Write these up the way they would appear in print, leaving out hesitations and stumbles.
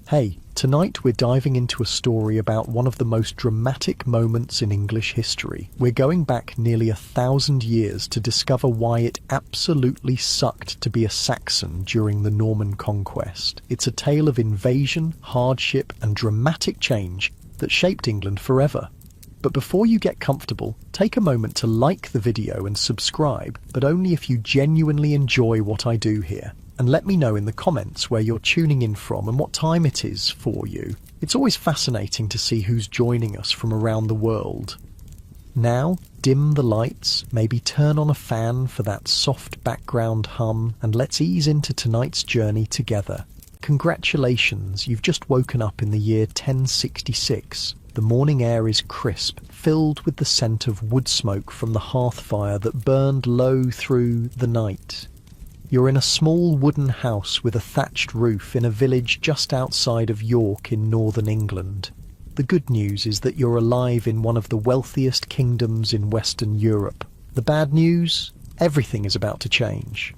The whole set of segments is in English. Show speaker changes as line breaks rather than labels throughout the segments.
Hey, tonight we're diving into a story about one of the most dramatic moments in English history. We're going back nearly 1,000 years to discover why it absolutely sucked to be a Saxon during the Norman Conquest. It's a tale of invasion, hardship, and dramatic change that shaped England forever. But before you get comfortable, take a moment to like the video and subscribe, but only if you genuinely enjoy what I do here. And let me know in the comments where you're tuning in from and what time it is for you. It's always fascinating to see who's joining us from around the world. Now, dim the lights, maybe turn on a fan for that soft background hum, and let's ease into tonight's journey together. Congratulations, you've just woken up in the year 1066. The morning air is crisp, filled with the scent of wood smoke from the hearth fire that burned low through the night. You're in a small wooden house with a thatched roof in a village just outside of York in northern England. The good news is that you're alive in one of the wealthiest kingdoms in Western Europe. The bad news? Everything is about to change.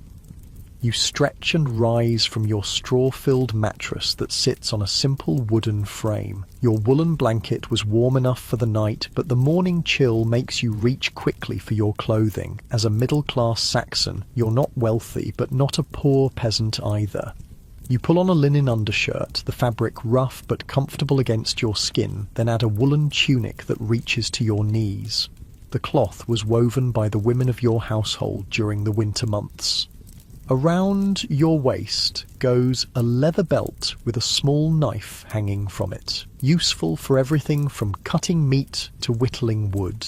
You stretch and rise from your straw-filled mattress that sits on a simple wooden frame. Your woolen blanket was warm enough for the night, but the morning chill makes you reach quickly for your clothing. As a middle-class Saxon, you're not wealthy, but not a poor peasant either. You pull on a linen undershirt, the fabric rough but comfortable against your skin, then add a woolen tunic that reaches to your knees. The cloth was woven by the women of your household during the winter months. Around your waist goes a leather belt with a small knife hanging from it, useful for everything from cutting meat to whittling wood.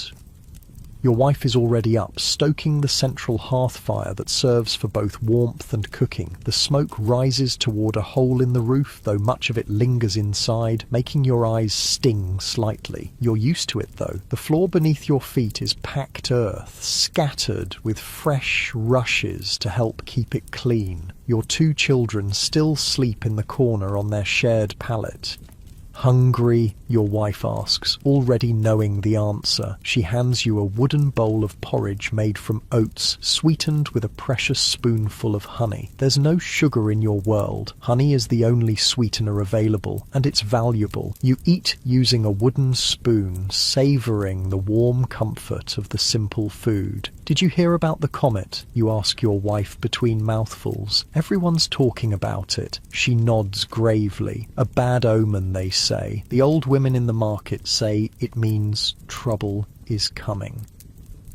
Your wife is already up, stoking the central hearth fire that serves for both warmth and cooking. The smoke rises toward a hole in the roof, though much of it lingers inside, making your eyes sting slightly. You're used to it, though. The floor beneath your feet is packed earth, scattered with fresh rushes to help keep it clean. Your two children still sleep in the corner on their shared pallet. Hungry? Your wife asks, already knowing the answer. She hands you a wooden bowl of porridge made from oats, sweetened with a precious spoonful of honey. There's no sugar in your world. Honey is the only sweetener available, and it's valuable. You eat using a wooden spoon, savouring the warm comfort of the simple food. Did you hear about the comet? You ask your wife between mouthfuls. Everyone's talking about it. She nods gravely. A bad omen, they say. The old women in the market say it means trouble is coming.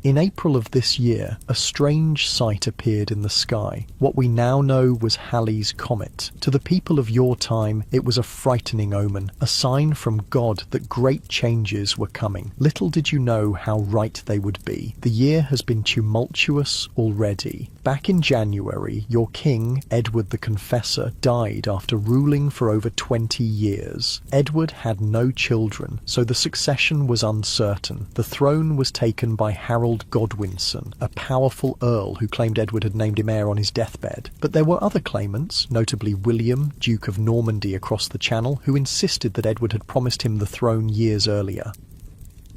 In April of this year, a strange sight appeared in the sky. What we now know was Halley's Comet. To the people of your time, it was a frightening omen, a sign from God that great changes were coming. Little did you know how right they would be. The year has been tumultuous already. Back in January, your king, Edward the Confessor, died after ruling for over 20 years. Edward had no children, so the succession was uncertain. The throne was taken by Harold Godwinson, a powerful earl who claimed Edward had named him heir on his deathbed. But there were other claimants, notably William, Duke of Normandy across the Channel, who insisted that Edward had promised him the throne years earlier.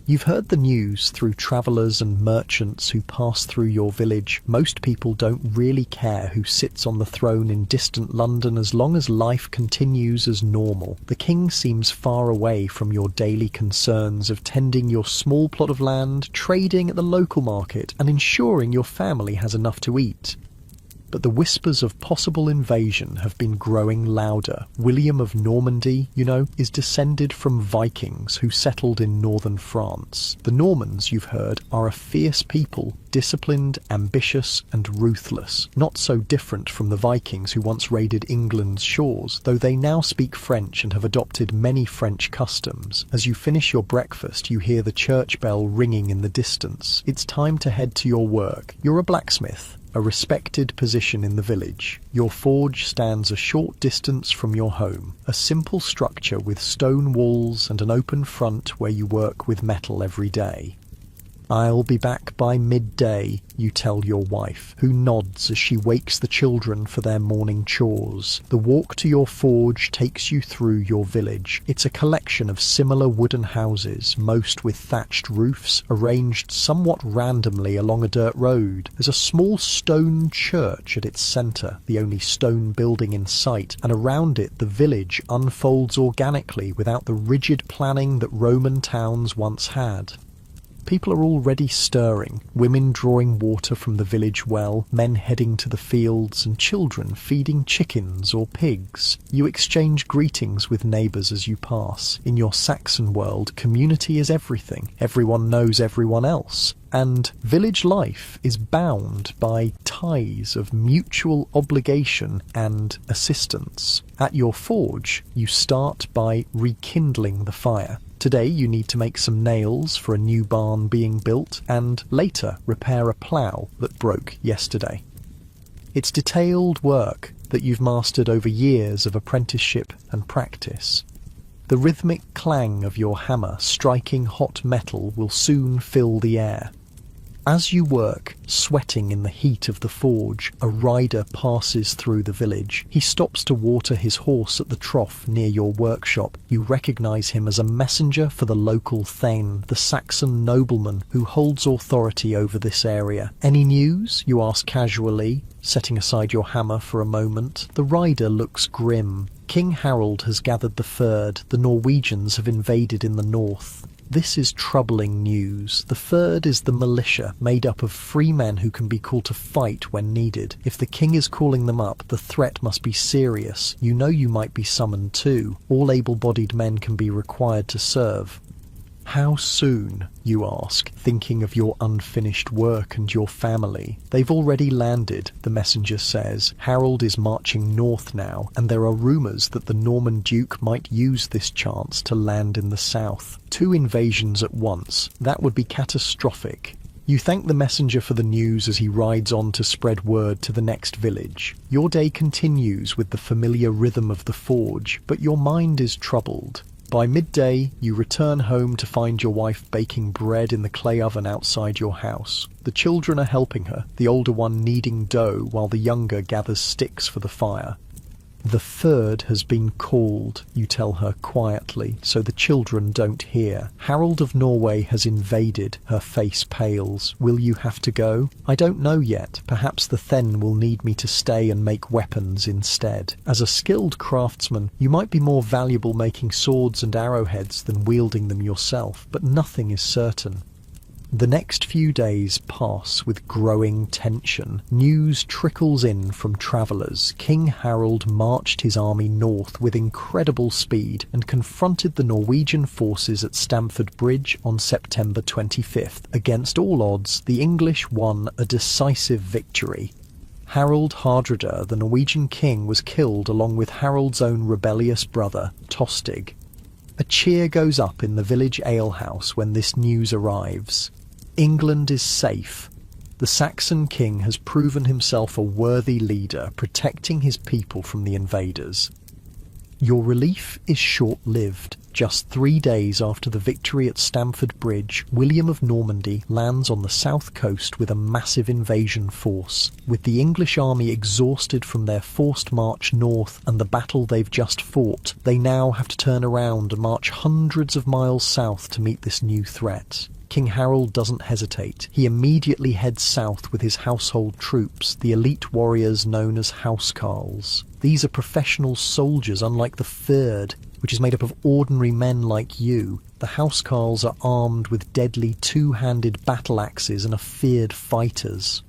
You've heard the news through travellers and merchants who pass through your village. Most people don't really care who sits on the throne in distant London as long as life continues as normal. The king seems far away from your daily concerns of tending your small plot of land, trading at the local market, and ensuring your family has enough to eat. But the whispers of possible invasion have been growing louder. William of Normandy, is descended from Vikings who settled in northern France. The Normans, you've heard, are a fierce people, disciplined, ambitious, and ruthless. Not so different from the Vikings who once raided England's shores, though they now speak French and have adopted many French customs. As you finish your breakfast, you hear the church bell ringing in the distance. It's time to head to your work. You're a blacksmith, a respected position in the village. Your forge stands a short distance from your home, a simple structure with stone walls and an open front where you work with metal every day. "I'll be back by midday," you tell your wife, who nods as she wakes the children for their morning chores. The walk to your forge takes you through your village. It's a collection of similar wooden houses, most with thatched roofs, arranged somewhat randomly along a dirt road. There's a small stone church at its centre, the only stone building in sight, and around it the village unfolds organically without the rigid planning that Roman towns once had. People are already stirring, women drawing water from the village well, men heading to the fields, and children feeding chickens or pigs. You exchange greetings with neighbours as you pass. In your Saxon world, community is everything. Everyone knows everyone else. And village life is bound by ties of mutual obligation and assistance. At your forge, you start by rekindling the fire. Today you need to make some nails for a new barn being built, and later repair a plough that broke yesterday. It's detailed work that you've mastered over years of apprenticeship and practice. The rhythmic clang of your hammer striking hot metal will soon fill the air. As you work, sweating in the heat of the forge, a rider passes through the village. He stops to water his horse at the trough near your workshop. You recognise him as a messenger for the local thane, the Saxon nobleman who holds authority over this area. "Any news?" you ask casually, setting aside your hammer for a moment. The rider looks grim. "King Harold has gathered the Fyrd. The Norwegians have invaded in the north." This is troubling news. The Fyrd is the militia, made up of free men who can be called to fight when needed. If the king is calling them up, the threat must be serious. You know you might be summoned too. All able-bodied men can be required to serve. "How soon?" you ask, thinking of your unfinished work and your family. "They've already landed," the messenger says. "Harold is marching north now, and there are rumours that the Norman Duke might use this chance to land in the south. 2 invasions at once. That would be catastrophic." You thank the messenger for the news as he rides on to spread word to the next village. Your day continues with the familiar rhythm of the forge, but your mind is troubled. By midday, you return home to find your wife baking bread in the clay oven outside your house. The children are helping her, the older one kneading dough while the younger gathers sticks for the fire. "The Fyrd has been called," you tell her quietly, so the children don't hear. "Harold of Norway has invaded." Her face pales. "Will you have to go?" "I don't know yet. Perhaps the Then will need me to stay and make weapons instead. As a skilled craftsman, you might be more valuable making swords and arrowheads than wielding them yourself, but nothing is certain." The next few days pass with growing tension. News trickles in from travellers. King Harold marched his army north with incredible speed and confronted the Norwegian forces at Stamford Bridge on September 25th. Against all odds, the English won a decisive victory. Harald Hardrada, the Norwegian king, was killed along with Harold's own rebellious brother, Tostig. A cheer goes up in the village alehouse when this news arrives. England is safe. The Saxon king has proven himself a worthy leader, protecting his people from the invaders. Your relief is short-lived. Just 3 days after the victory at Stamford Bridge, William of Normandy lands on the south coast with a massive invasion force. With the English army exhausted from their forced march north and the battle they've just fought, they now have to turn around and march hundreds of miles south to meet this new threat. King Harold doesn't hesitate. He immediately heads south with his household troops, the elite warriors known as housecarls. These are professional soldiers, unlike the Fyrd, which is made up of ordinary men like you. The housecarls are armed with deadly 2-handed battle axes and are feared fighters.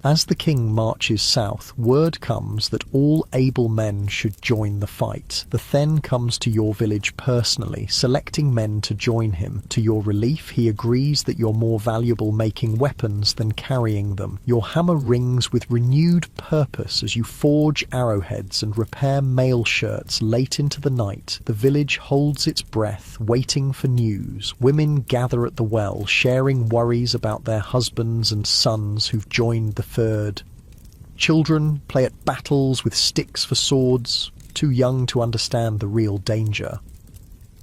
As the king marches south, word comes that all able men should join the fight. The Then comes to your village personally, selecting men to join him. To your relief, he agrees that you're more valuable making weapons than carrying them. Your hammer rings with renewed purpose as you forge arrowheads and repair mail shirts late into the night. The village holds its breath, waiting for news. Women gather at the well, sharing worries about their husbands and sons who've joined the Fyrd. Children play at battles with sticks for swords, too young to understand the real danger.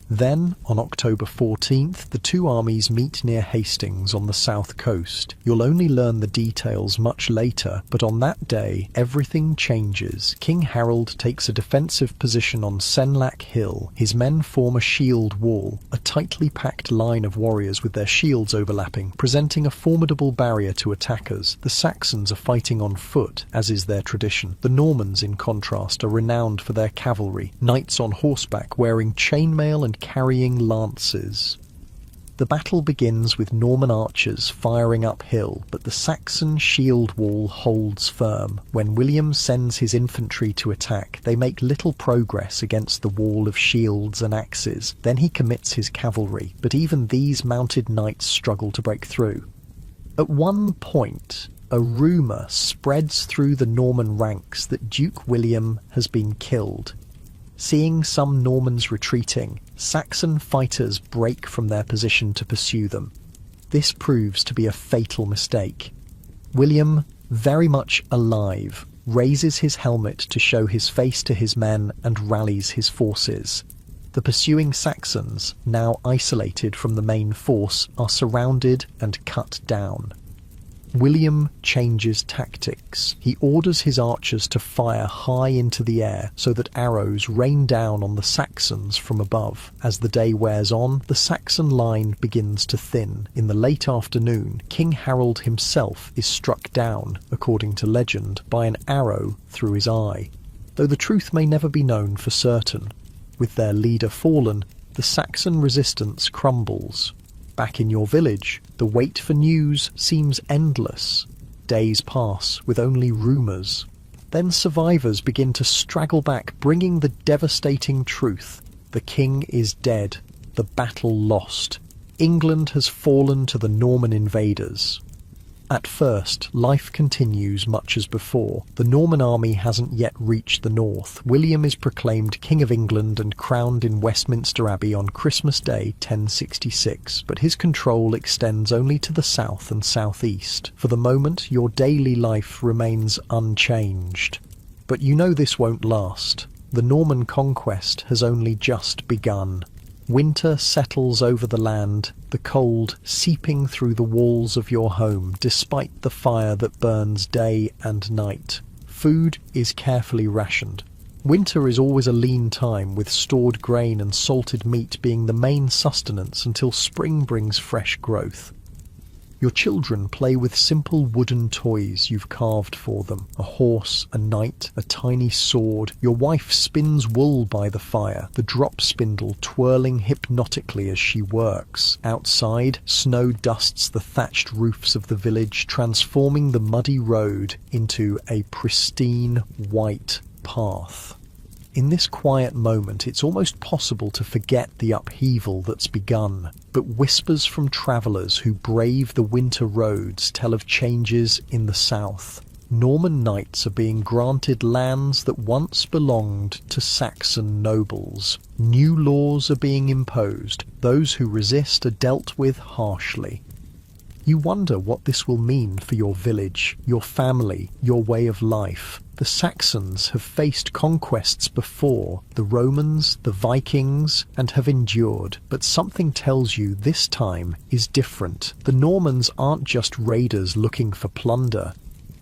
Then, on October 14th, the two armies meet near Hastings on the south coast. You'll only learn the details much later, but on that day, everything changes. King Harold takes a defensive position on Senlac Hill. His men form a shield wall, a tightly packed line of warriors with their shields overlapping, presenting a formidable barrier to attackers. The Saxons are fighting on foot, as is their tradition. The Normans, in contrast, are renowned for their cavalry, knights on horseback wearing chainmail and carrying lances. The battle begins with Norman archers firing uphill, but the Saxon shield wall holds firm. When William sends his infantry to attack, they make little progress against the wall of shields and axes. Then he commits his cavalry, but even these mounted knights struggle to break through. At one point, a rumour spreads through the Norman ranks that Duke William has been killed. Seeing some Normans retreating, Saxon fighters break from their position to pursue them. This proves to be a fatal mistake. William, very much alive, raises his helmet to show his face to his men and rallies his forces. The pursuing Saxons, now isolated from the main force, are surrounded and cut down. William changes tactics. He orders his archers to fire high into the air so that arrows rain down on the Saxons from above. As the day wears on, the Saxon line begins to thin. In the late afternoon, King Harold himself is struck down, according to legend, by an arrow through his eye. Though the truth may never be known for certain, with their leader fallen, the Saxon resistance crumbles. Back in your village, the wait for news seems endless. Days pass with only rumours. Then survivors begin to straggle back, bringing the devastating truth. The king is dead, the battle lost. England has fallen to the Norman invaders. At first, life continues much as before. The Norman army hasn't yet reached the north. William is proclaimed King of England and crowned in Westminster Abbey on Christmas Day 1066, but his control extends only to the south and southeast. For the moment, your daily life remains unchanged. But you know this won't last. The Norman conquest has only just begun. Winter settles over the land, the cold seeping through the walls of your home, despite the fire that burns day and night. Food is carefully rationed. Winter is always a lean time, with stored grain and salted meat being the main sustenance until spring brings fresh growth. Your children play with simple wooden toys you've carved for them. A horse, a knight, a tiny sword. Your wife spins wool by the fire, the drop spindle twirling hypnotically as she works. Outside, snow dusts the thatched roofs of the village, transforming the muddy road into a pristine white path. In this quiet moment, it's almost possible to forget the upheaval that's begun, but whispers from travellers who brave the winter roads tell of changes in the south. Norman knights are being granted lands that once belonged to Saxon nobles. New laws are being imposed. Those who resist are dealt with harshly. You wonder what this will mean for your village, your family, your way of life. The Saxons have faced conquests before, the Romans, the Vikings, and have endured, but something tells you this time is different. The Normans aren't just raiders looking for plunder.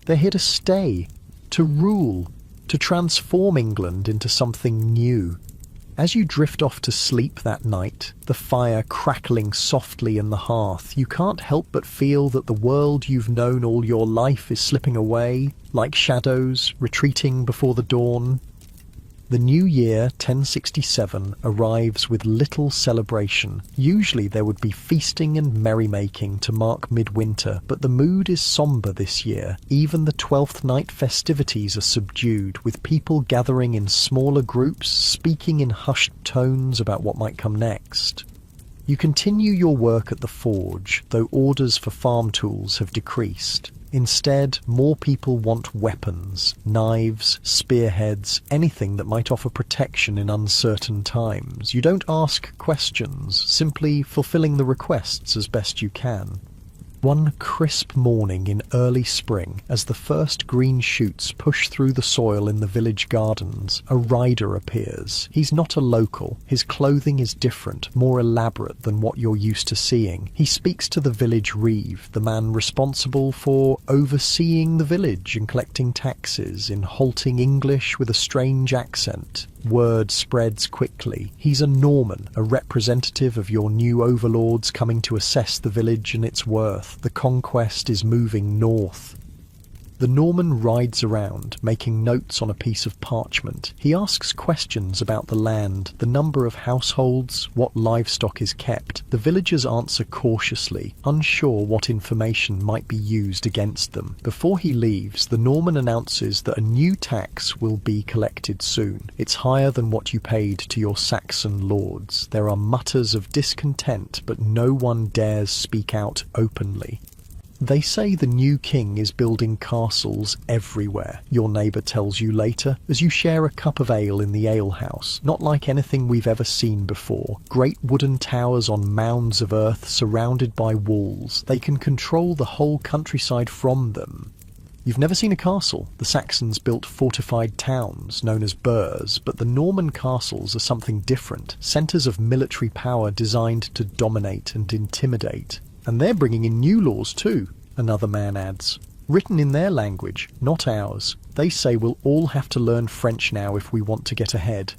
They're here to stay, to rule, to transform England into something new. As you drift off to sleep that night, the fire crackling softly in the hearth, you can't help but feel that the world you've known all your life is slipping away, like shadows retreating before the dawn. The new year, 1067, arrives with little celebration. Usually there would be feasting and merrymaking to mark midwinter, but the mood is sombre this year. Even the 12th night festivities are subdued, with people gathering in smaller groups, speaking in hushed tones about what might come next. You continue your work at the forge, though orders for farm tools have decreased. Instead, more people want weapons, knives, spearheads, anything that might offer protection in uncertain times. You don't ask questions, simply fulfilling the requests as best you can. One crisp morning in early spring, as the first green shoots push through the soil in the village gardens, a rider appears. He's not a local. His clothing is different, more elaborate than what you're used to seeing. He speaks to the village reeve, the man responsible for overseeing the village and collecting taxes, in halting English with a strange accent. Word spreads quickly. He's a Norman, a representative of your new overlords coming to assess the village and its worth. The Conquest is moving north. The Norman rides around, making notes on a piece of parchment. He asks questions about the land, the number of households, what livestock is kept. The villagers answer cautiously, unsure what information might be used against them. Before he leaves, the Norman announces that a new tax will be collected soon. It's higher than what you paid to your Saxon lords. There are mutters of discontent, but no one dares speak out openly. They say the new king is building castles everywhere, your neighbour tells you later, as you share a cup of ale in the alehouse. Not like anything we've ever seen before. Great wooden towers on mounds of earth surrounded by walls. They can control the whole countryside from them. You've never seen a castle. The Saxons built fortified towns, known as burhs, but the Norman castles are something different. Centres of military power designed to dominate and intimidate. And they're bringing in new laws too, another man adds. Written in their language, not ours. They say we'll all have to learn French now if we want to get ahead.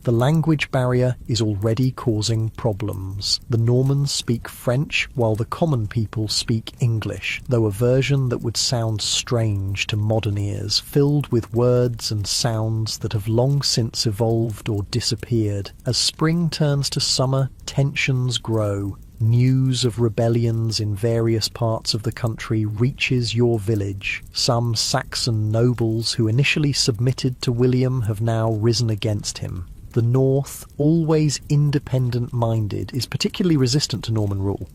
The language barrier is already causing problems. The Normans speak French while the common people speak English, though a version that would sound strange to modern ears, filled with words and sounds that have long since evolved or disappeared. As spring turns to summer, tensions grow. News of rebellions in various parts of the country reaches your village. Some Saxon nobles who initially submitted to William have now risen against him. The North, always independent-minded, is particularly resistant to Norman rule.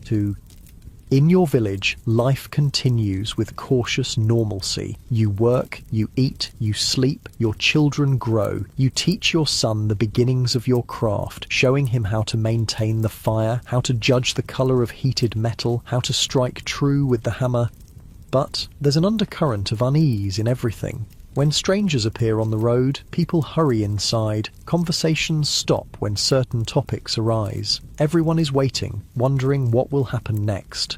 In your village, life continues with cautious normalcy. You work, you eat, you sleep, your children grow. You teach your son the beginnings of your craft, showing him how to maintain the fire, how to judge the colour of heated metal, how to strike true with the hammer. But there's an undercurrent of unease in everything. When strangers appear on the road, people hurry inside. Conversations stop when certain topics arise. Everyone is waiting, wondering what will happen next.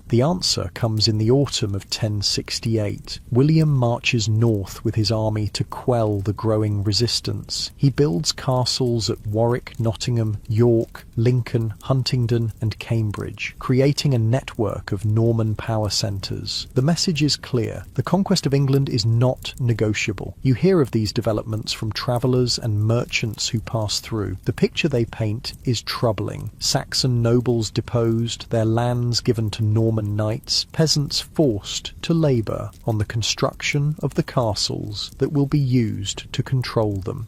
The answer comes in the autumn of 1068. William marches north with his army to quell the growing resistance. He builds castles at Warwick, Nottingham, York, Lincoln, Huntingdon and Cambridge, creating a network of Norman power centres. The message is clear. The conquest of England is not negotiable. You hear of these developments from travellers and merchants who pass through. The picture they paint is troubling. Saxon nobles deposed, their lands given to Norman knights, peasants forced to labour on the construction of the castles that will be used to control them.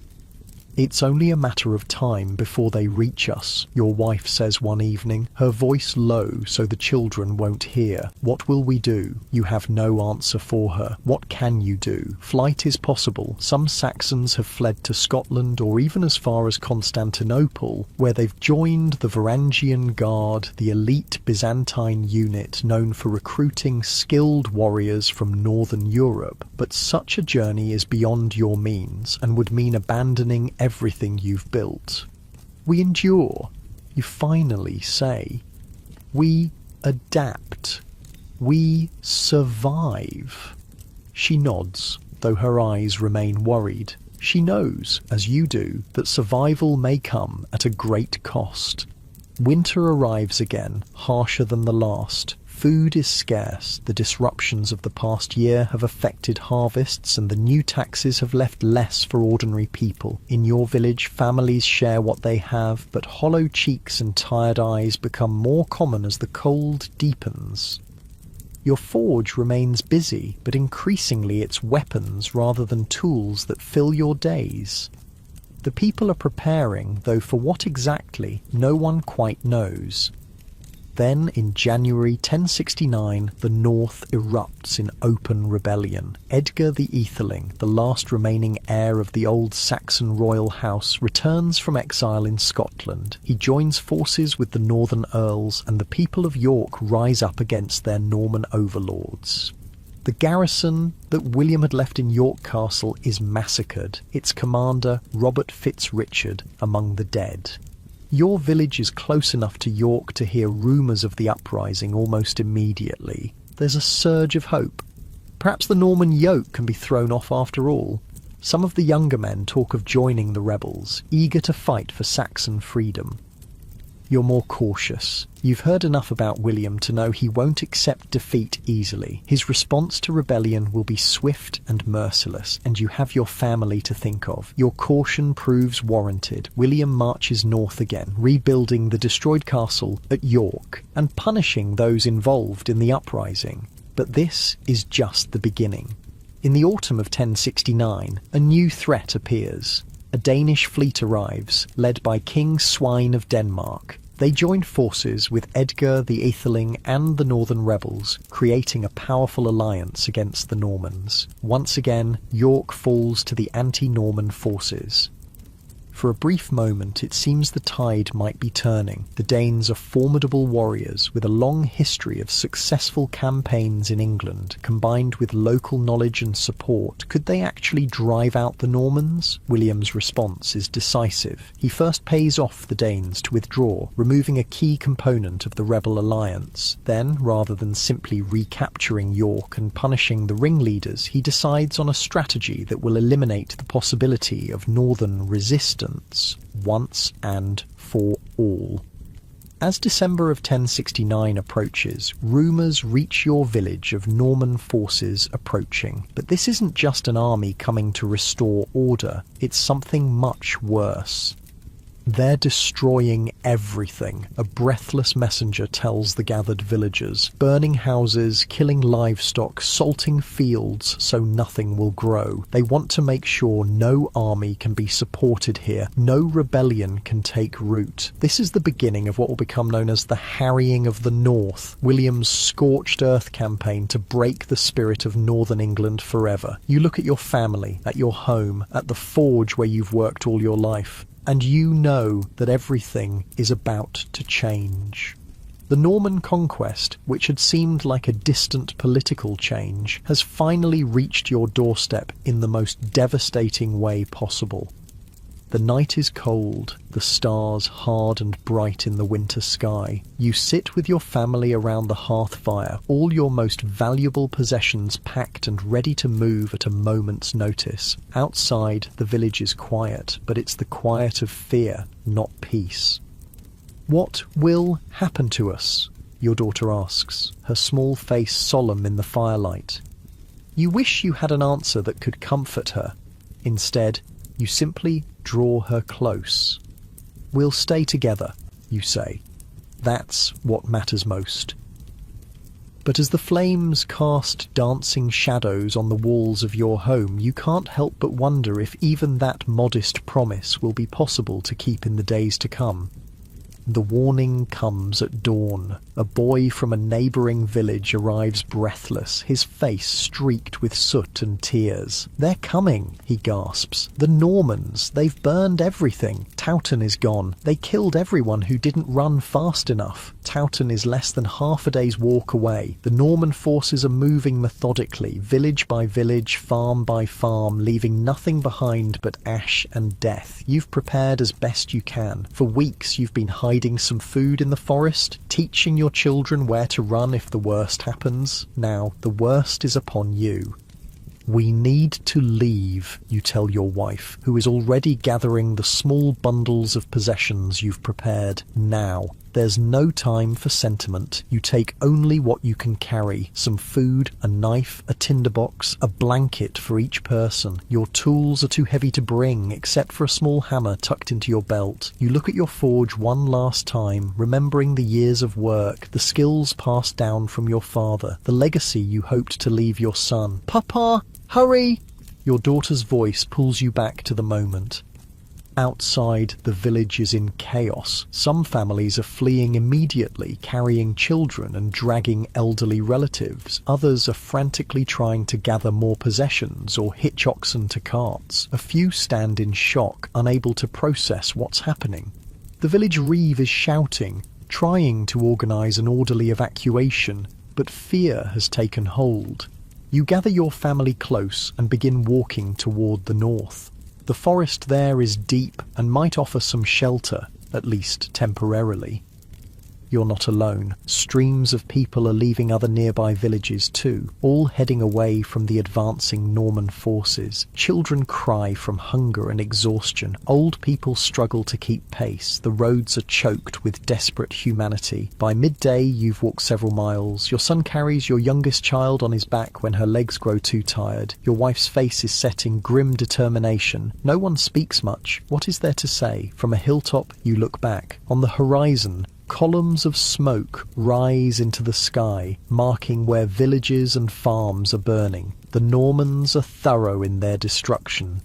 It's only a matter of time before they reach us, your wife says one evening, her voice low so the children won't hear. What will we do? You have no answer for her. What can you do? Flight is possible. Some Saxons have fled to Scotland or even as far as Constantinople, where they've joined the Varangian Guard, the elite Byzantine unit known for recruiting skilled warriors from northern Europe. But such a journey is beyond your means and would mean abandoning everything you've built. We endure, you finally say. We adapt. We survive. She nods, though her eyes remain worried. She knows, as you do, that survival may come at a great cost. Winter arrives again, harsher than the last. Food is scarce. The disruptions of the past year have affected harvests and the new taxes have left less for ordinary people. In your village, families share what they have, but hollow cheeks and tired eyes become more common as the cold deepens. Your forge remains busy, but increasingly it's weapons rather than tools that fill your days. The people are preparing, though for what exactly, no one quite knows. Then, in January 1069, the north erupts in open rebellion. Edgar the Aetheling, the last remaining heir of the old Saxon royal house, returns from exile in Scotland. He joins forces with the northern earls, and the people of York rise up against their Norman overlords. The garrison that William had left in York Castle is massacred, its commander, Robert Fitzrichard, among the dead. Your village is close enough to York to hear rumours of the uprising almost immediately. There's a surge of hope. Perhaps the Norman yoke can be thrown off after all. Some of the younger men talk of joining the rebels, eager to fight for Saxon freedom. You're more cautious. You've heard enough about William to know he won't accept defeat easily. His response to rebellion will be swift and merciless, and you have your family to think of. Your caution proves warranted. William marches north again, rebuilding the destroyed castle at York and punishing those involved in the uprising. But this is just the beginning. In the autumn of 1069, a new threat appears. A Danish fleet arrives, led by King Svein of Denmark. They join forces with Edgar the Aetheling and the northern rebels, creating a powerful alliance against the Normans. Once again, York falls to the anti-Norman forces. For a brief moment, it seems the tide might be turning. The Danes are formidable warriors with a long history of successful campaigns in England, combined with local knowledge and support. Could they actually drive out the Normans? William's response is decisive. He first pays off the Danes to withdraw, removing a key component of the rebel alliance. Then, rather than simply recapturing York and punishing the ringleaders, he decides on a strategy that will eliminate the possibility of northern resistance once and for all. As December of 1069 approaches, rumours reach your village of Norman forces approaching. But this isn't just an army coming to restore order, it's something much worse. They're destroying everything, a breathless messenger tells the gathered villagers. Burning houses, killing livestock, salting fields so nothing will grow. They want to make sure no army can be supported here, no rebellion can take root. This is the beginning of what will become known as the Harrying of the North, William's scorched earth campaign to break the spirit of northern England forever. You look at your family, at your home, at the forge where you've worked all your life, and you know that everything is about to change. The Norman Conquest, which had seemed like a distant political change, has finally reached your doorstep in the most devastating way possible. The night is cold, the stars hard and bright in the winter sky. You sit with your family around the hearth fire, all your most valuable possessions packed and ready to move at a moment's notice. Outside, the village is quiet, but it's the quiet of fear, not peace. "What will happen to us?" your daughter asks, her small face solemn in the firelight. You wish you had an answer that could comfort her. Instead, you simply draw her close. "We'll stay together," you say. "That's what matters most." But as the flames cast dancing shadows on the walls of your home, you can't help but wonder if even that modest promise will be possible to keep in the days to come. The warning comes at dawn. A boy from a neighbouring village arrives breathless, his face streaked with soot and tears. "They're coming," he gasps. "The Normans, they've burned everything. Towton is gone. They killed everyone who didn't run fast enough." Towton is less than half a day's walk away. The Norman forces are moving methodically, village by village, farm by farm, leaving nothing behind but ash and death. You've prepared as best you can. For weeks you've been hiding some food in the forest, teaching your children where to run if the worst happens. Now, the worst is upon you. "We need to leave," you tell your wife, who is already gathering the small bundles of possessions you've prepared. Now. There's no time for sentiment. You take only what you can carry. Some food, a knife, a tinderbox, a blanket for each person. Your tools are too heavy to bring, except for a small hammer tucked into your belt. You look at your forge one last time, remembering the years of work, the skills passed down from your father, the legacy you hoped to leave your son. "Papa, hurry!" Your daughter's voice pulls you back to the moment. Outside, the village is in chaos. Some families are fleeing immediately, carrying children and dragging elderly relatives. Others are frantically trying to gather more possessions or hitch oxen to carts. A few stand in shock, unable to process what's happening. The village reeve is shouting, trying to organise an orderly evacuation, but fear has taken hold. You gather your family close and begin walking toward the north. The forest there is deep and might offer some shelter, at least temporarily. You're not alone. Streams of people are leaving other nearby villages too, all heading away from the advancing Norman forces. Children cry from hunger and exhaustion. Old people struggle to keep pace. The roads are choked with desperate humanity. By midday, you've walked several miles. Your son carries your youngest child on his back when her legs grow too tired. Your wife's face is set in grim determination. No one speaks much. What is there to say? From a hilltop, you look back. On the horizon, columns of smoke rise into the sky, marking where villages and farms are burning. The Normans are thorough in their destruction.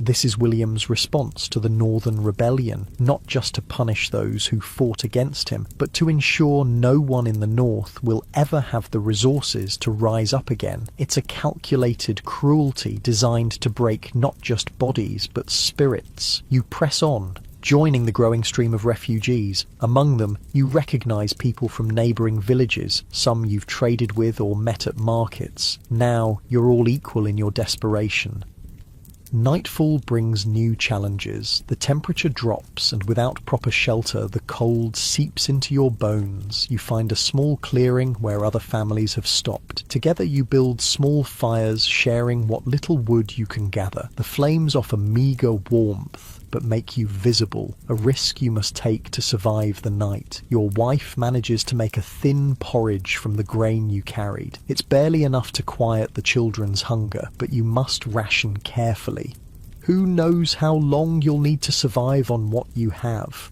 This is William's response to the Northern Rebellion, not just to punish those who fought against him, but to ensure no one in the north will ever have the resources to rise up again. It's a calculated cruelty designed to break not just bodies, but spirits. You press on, joining the growing stream of refugees. Among them, you recognise people from neighbouring villages, some you've traded with or met at markets. Now, you're all equal in your desperation. Nightfall brings new challenges. The temperature drops, and without proper shelter, the cold seeps into your bones. You find a small clearing where other families have stopped. Together you build small fires, sharing what little wood you can gather. The flames offer meagre warmth, but make you visible, a risk you must take to survive the night. Your wife manages to make a thin porridge from the grain you carried. It's barely enough to quiet the children's hunger, but you must ration carefully. Who knows how long you'll need to survive on what you have?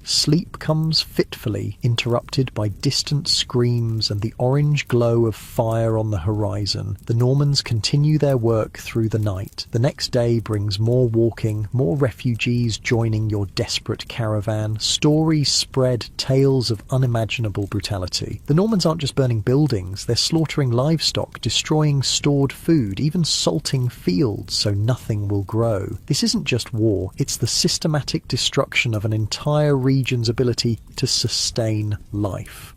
Sleep comes fitfully, interrupted by distant screams and the orange glow of fire on the horizon. The Normans continue their work through the night. The next day brings more walking, more refugees joining your desperate caravan. Stories spread tales of unimaginable brutality. The Normans aren't just burning buildings, they're slaughtering livestock, destroying stored food, even salting fields so nothing will grow. This isn't just war, it's the systematic destruction of an entire region's ability to sustain life.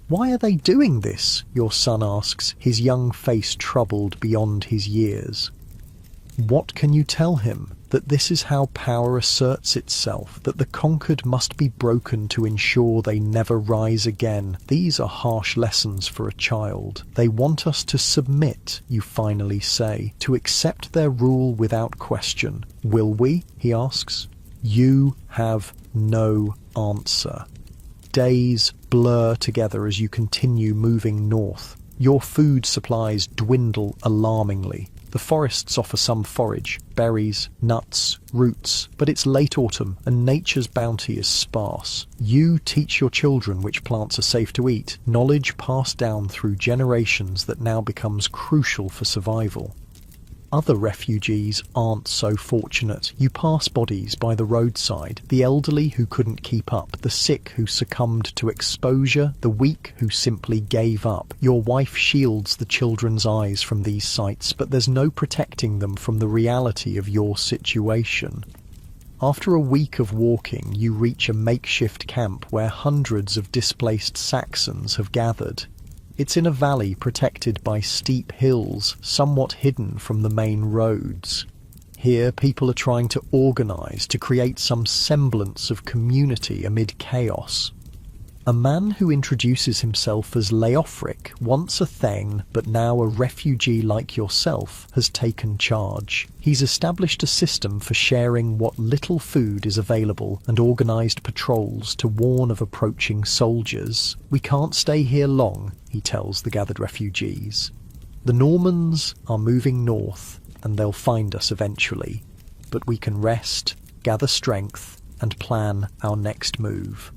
Why are they doing this? Your son asks, his young face troubled beyond his years. What can you tell him? That this is how power asserts itself, that the conquered must be broken to ensure they never rise again. These are harsh lessons for a child. They want us to submit, you finally say, to accept their rule without question. Will we? He asks. You have no answer. Days blur together as you continue moving north. Your food supplies dwindle alarmingly. The forests offer some forage, berries, nuts, roots, but it's late autumn and nature's bounty is sparse. You teach your children which plants are safe to eat, knowledge passed down through generations that now becomes crucial for survival. Other refugees aren't so fortunate. You pass bodies by the roadside, the elderly who couldn't keep up, the sick who succumbed to exposure, the weak who simply gave up. Your wife shields the children's eyes from these sights, but there's no protecting them from the reality of your situation. After a week of walking, you reach a makeshift camp where hundreds of displaced Saxons have gathered. It's in a valley protected by steep hills, somewhat hidden from the main roads. Here, people are trying to organise, to create some semblance of community amid chaos. A man who introduces himself as Leofric, once a Thane, but now a refugee like yourself, has taken charge. He's established a system for sharing what little food is available and organised patrols to warn of approaching soldiers. We can't stay here long, he tells the gathered refugees. The Normans are moving north, and they'll find us eventually. But we can rest, gather strength, and plan our next move.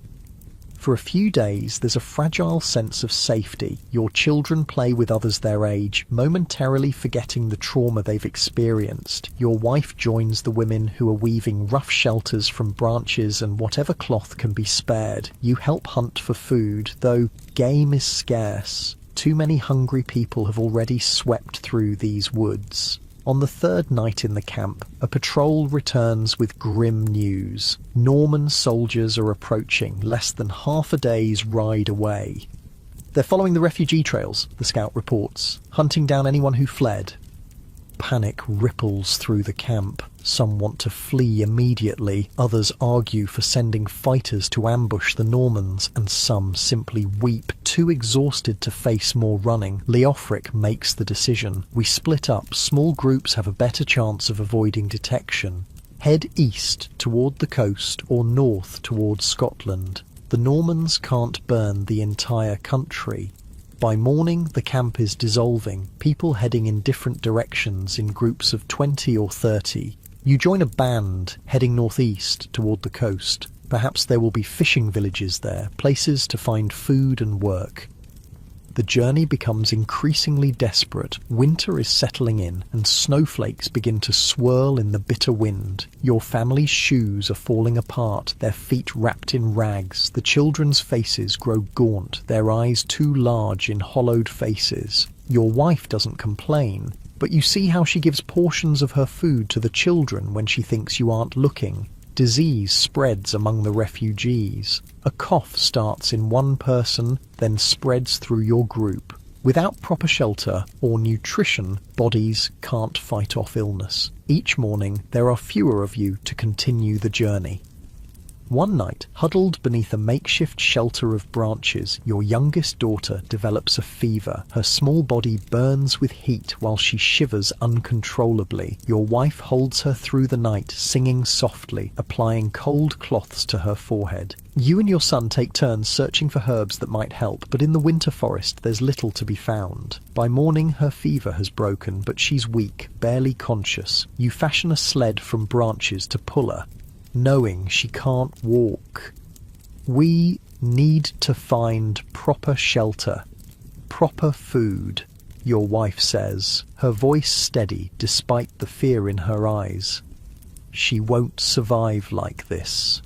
For a few days, there's a fragile sense of safety. Your children play with others their age, momentarily forgetting the trauma they've experienced. Your wife joins the women who are weaving rough shelters from branches and whatever cloth can be spared. You help hunt for food, though game is scarce. Too many hungry people have already swept through these woods. On the third night in the camp, a patrol returns with grim news. Norman soldiers are approaching, less than half a day's ride away. They're following the refugee trails, the scout reports, hunting down anyone who fled. Panic ripples through the camp. Some want to flee immediately, others argue for sending fighters to ambush the Normans, and some simply weep, too exhausted to face more running. Leofric makes the decision. We split up. Small groups have a better chance of avoiding detection. Head east toward the coast or north towards Scotland. The Normans can't burn the entire country. By morning, the camp is dissolving, people heading in different directions in groups of 20 or 30. You join a band heading northeast toward the coast. Perhaps there will be fishing villages there, places to find food and work. The journey becomes increasingly desperate. Winter is settling in, and snowflakes begin to swirl in the bitter wind. Your family's shoes are falling apart, their feet wrapped in rags. The children's faces grow gaunt, their eyes too large in hollowed faces. Your wife doesn't complain, but you see how she gives portions of her food to the children when she thinks you aren't looking. Disease spreads among the refugees. A cough starts in one person, then spreads through your group. Without proper shelter or nutrition, bodies can't fight off illness. Each morning, there are fewer of you to continue the journey. One night, huddled beneath a makeshift shelter of branches, your youngest daughter develops a fever. Her small body burns with heat while she shivers uncontrollably. Your wife holds her through the night, singing softly, applying cold cloths to her forehead. You and your son take turns searching for herbs that might help, but in the winter forest there's little to be found. By morning, her fever has broken, but she's weak, barely conscious. You fashion a sled from branches to pull her, knowing she can't walk. We need to find proper shelter, proper food, your wife says, her voice steady despite the fear in her eyes. She won't survive like this.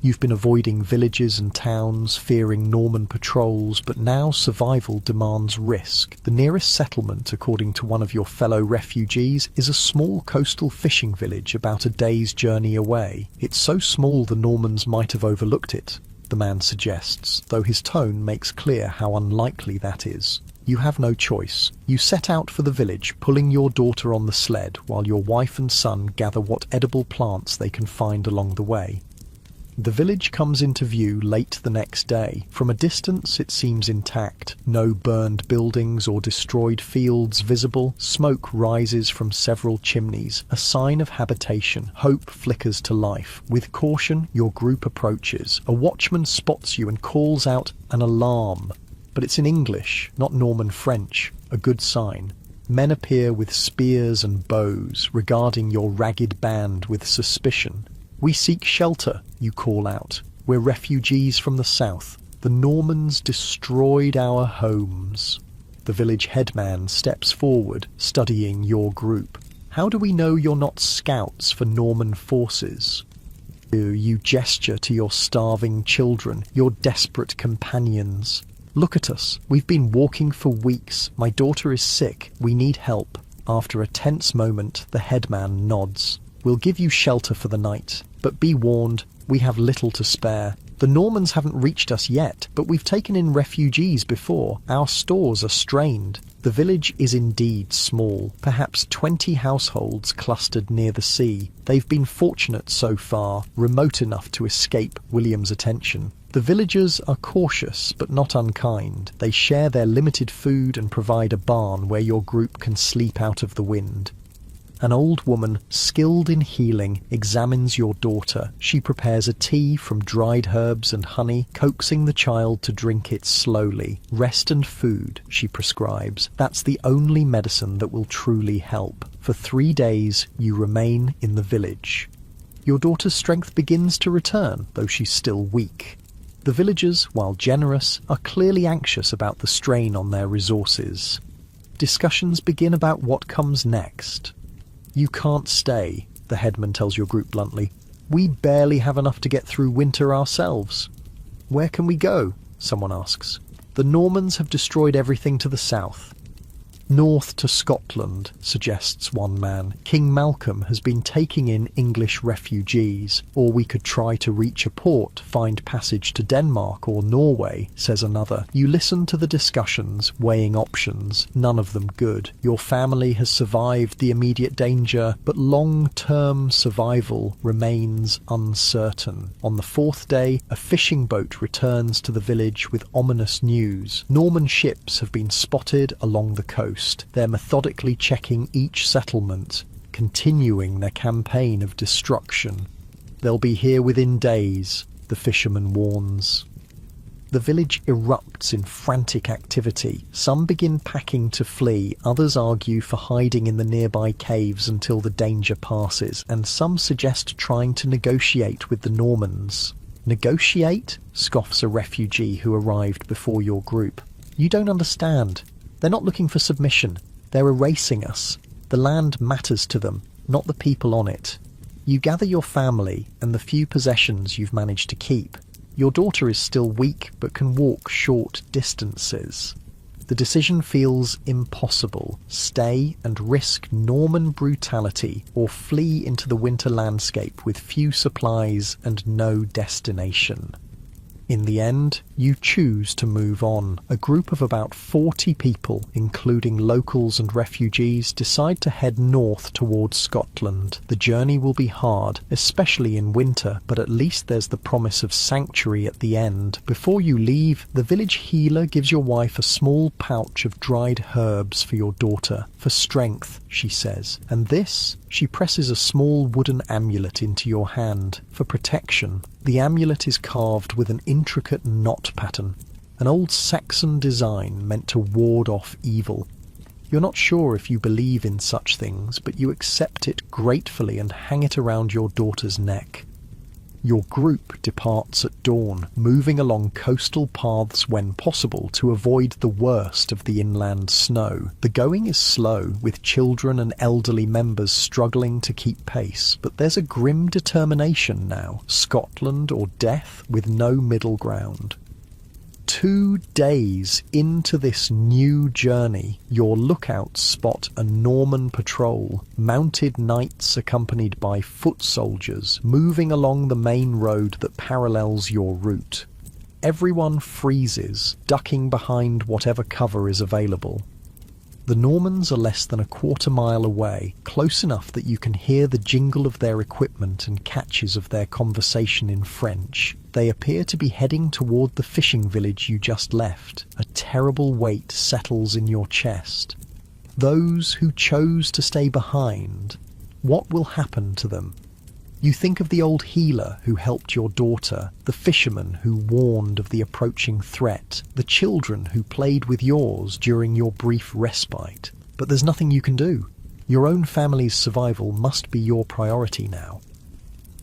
You've been avoiding villages and towns, fearing Norman patrols, but now survival demands risk. The nearest settlement, according to one of your fellow refugees, is a small coastal fishing village about a day's journey away. It's so small the Normans might have overlooked it, the man suggests, though his tone makes clear how unlikely that is. You have no choice. You set out for the village, pulling your daughter on the sled, while your wife and son gather what edible plants they can find along the way. The village comes into view late the next day. From a distance it seems intact. No burned buildings or destroyed fields visible. Smoke rises from several chimneys, a sign of habitation. Hope flickers to life. With caution, your group approaches. A watchman spots you and calls out an alarm. But it's in English, not Norman French, a good sign. Men appear with spears and bows, regarding your ragged band with suspicion. We seek shelter, you call out. We're refugees from the south. The Normans destroyed our homes. The village headman steps forward, studying your group. How do we know you're not scouts for Norman forces? You gesture to your starving children, your desperate companions. Look at us. We've been walking for weeks. My daughter is sick. We need help. After a tense moment, the headman nods. We'll give you shelter for the night, but be warned, we have little to spare. The Normans haven't reached us yet, but we've taken in refugees before. Our stores are strained. The village is indeed small, perhaps 20 households clustered near the sea. They've been fortunate so far, remote enough to escape William's attention. The villagers are cautious but not unkind. They share their limited food and provide a barn where your group can sleep out of the wind. An old woman, skilled in healing, examines your daughter. She prepares a tea from dried herbs and honey, coaxing the child to drink it slowly. Rest and food, she prescribes. That's the only medicine that will truly help. For 3 days, you remain in the village. Your daughter's strength begins to return, though she's still weak. The villagers, while generous, are clearly anxious about the strain on their resources. Discussions begin about what comes next. "You can't stay," the headman tells your group bluntly. "We barely have enough to get through winter ourselves." "Where can we go?" someone asks. "The Normans have destroyed everything to the south." "North to Scotland," suggests one man. "King Malcolm has been taking in English refugees. Or we could try to reach a port, find passage to Denmark or Norway," says another. You listen to the discussions, weighing options, none of them good. Your family has survived the immediate danger, but long-term survival remains uncertain. On the fourth day, a fishing boat returns to the village with ominous news. Norman ships have been spotted along the coast. They're methodically checking each settlement, continuing their campaign of destruction. "They'll be here within days," the fisherman warns. The village erupts in frantic activity. Some begin packing to flee, others argue for hiding in the nearby caves until the danger passes, and some suggest trying to negotiate with the Normans. "Negotiate?" scoffs a refugee who arrived before your group. "You don't understand. They're not looking for submission. They're erasing us. The land matters to them, not the people on it. You gather your family and the few possessions you've managed to keep. Your daughter is still weak but can walk short distances. The decision feels impossible. Stay and risk Norman brutality, or flee into the winter landscape with few supplies and no destination. In the end, you choose to move on. A group of about 40 people, including locals and refugees, decide to head north towards Scotland. The journey will be hard, especially in winter, but at least there's the promise of sanctuary at the end. Before you leave, the village healer gives your wife a small pouch of dried herbs for your daughter. "For strength," she says. "And this?" She presses a small wooden amulet into your hand. "For protection." The amulet is carved with an intricate knot pattern, an old Saxon design meant to ward off evil. You're not sure if you believe in such things, but you accept it gratefully and hang it around your daughter's neck. Your group departs at dawn, moving along coastal paths when possible to avoid the worst of the inland snow. The going is slow, with children and elderly members struggling to keep pace, but there's a grim determination now: Scotland or death, with no middle ground. 2 days into this new journey, your lookouts spot a Norman patrol, mounted knights accompanied by foot soldiers, moving along the main road that parallels your route. Everyone freezes, ducking behind whatever cover is available. The Normans are less than a quarter-mile away, close enough that you can hear the jingle of their equipment and catches of their conversation in French. They appear to be heading toward the fishing village you just left. A terrible weight settles in your chest. Those who chose to stay behind, what will happen to them? You think of the old healer who helped your daughter, the fisherman who warned of the approaching threat, the children who played with yours during your brief respite. But there's nothing you can do. Your own family's survival must be your priority now.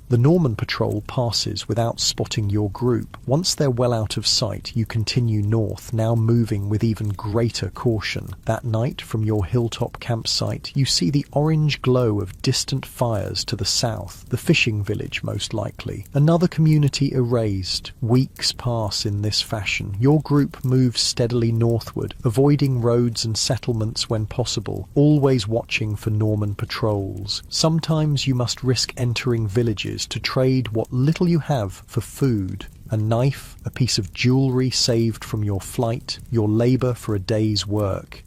The Norman patrol passes without spotting your group. Once they're well out of sight, you continue north, now moving with even greater caution. That night, from your hilltop campsite, you see the orange glow of distant fires to the south, the fishing village most likely. Another community erased. Weeks pass in this fashion. Your group moves steadily northward, avoiding roads and settlements when possible, always watching for Norman patrols. Sometimes you must risk entering villages to trade what little you have for food. A knife, a piece of jewellery saved from your flight, your labour for a day's work.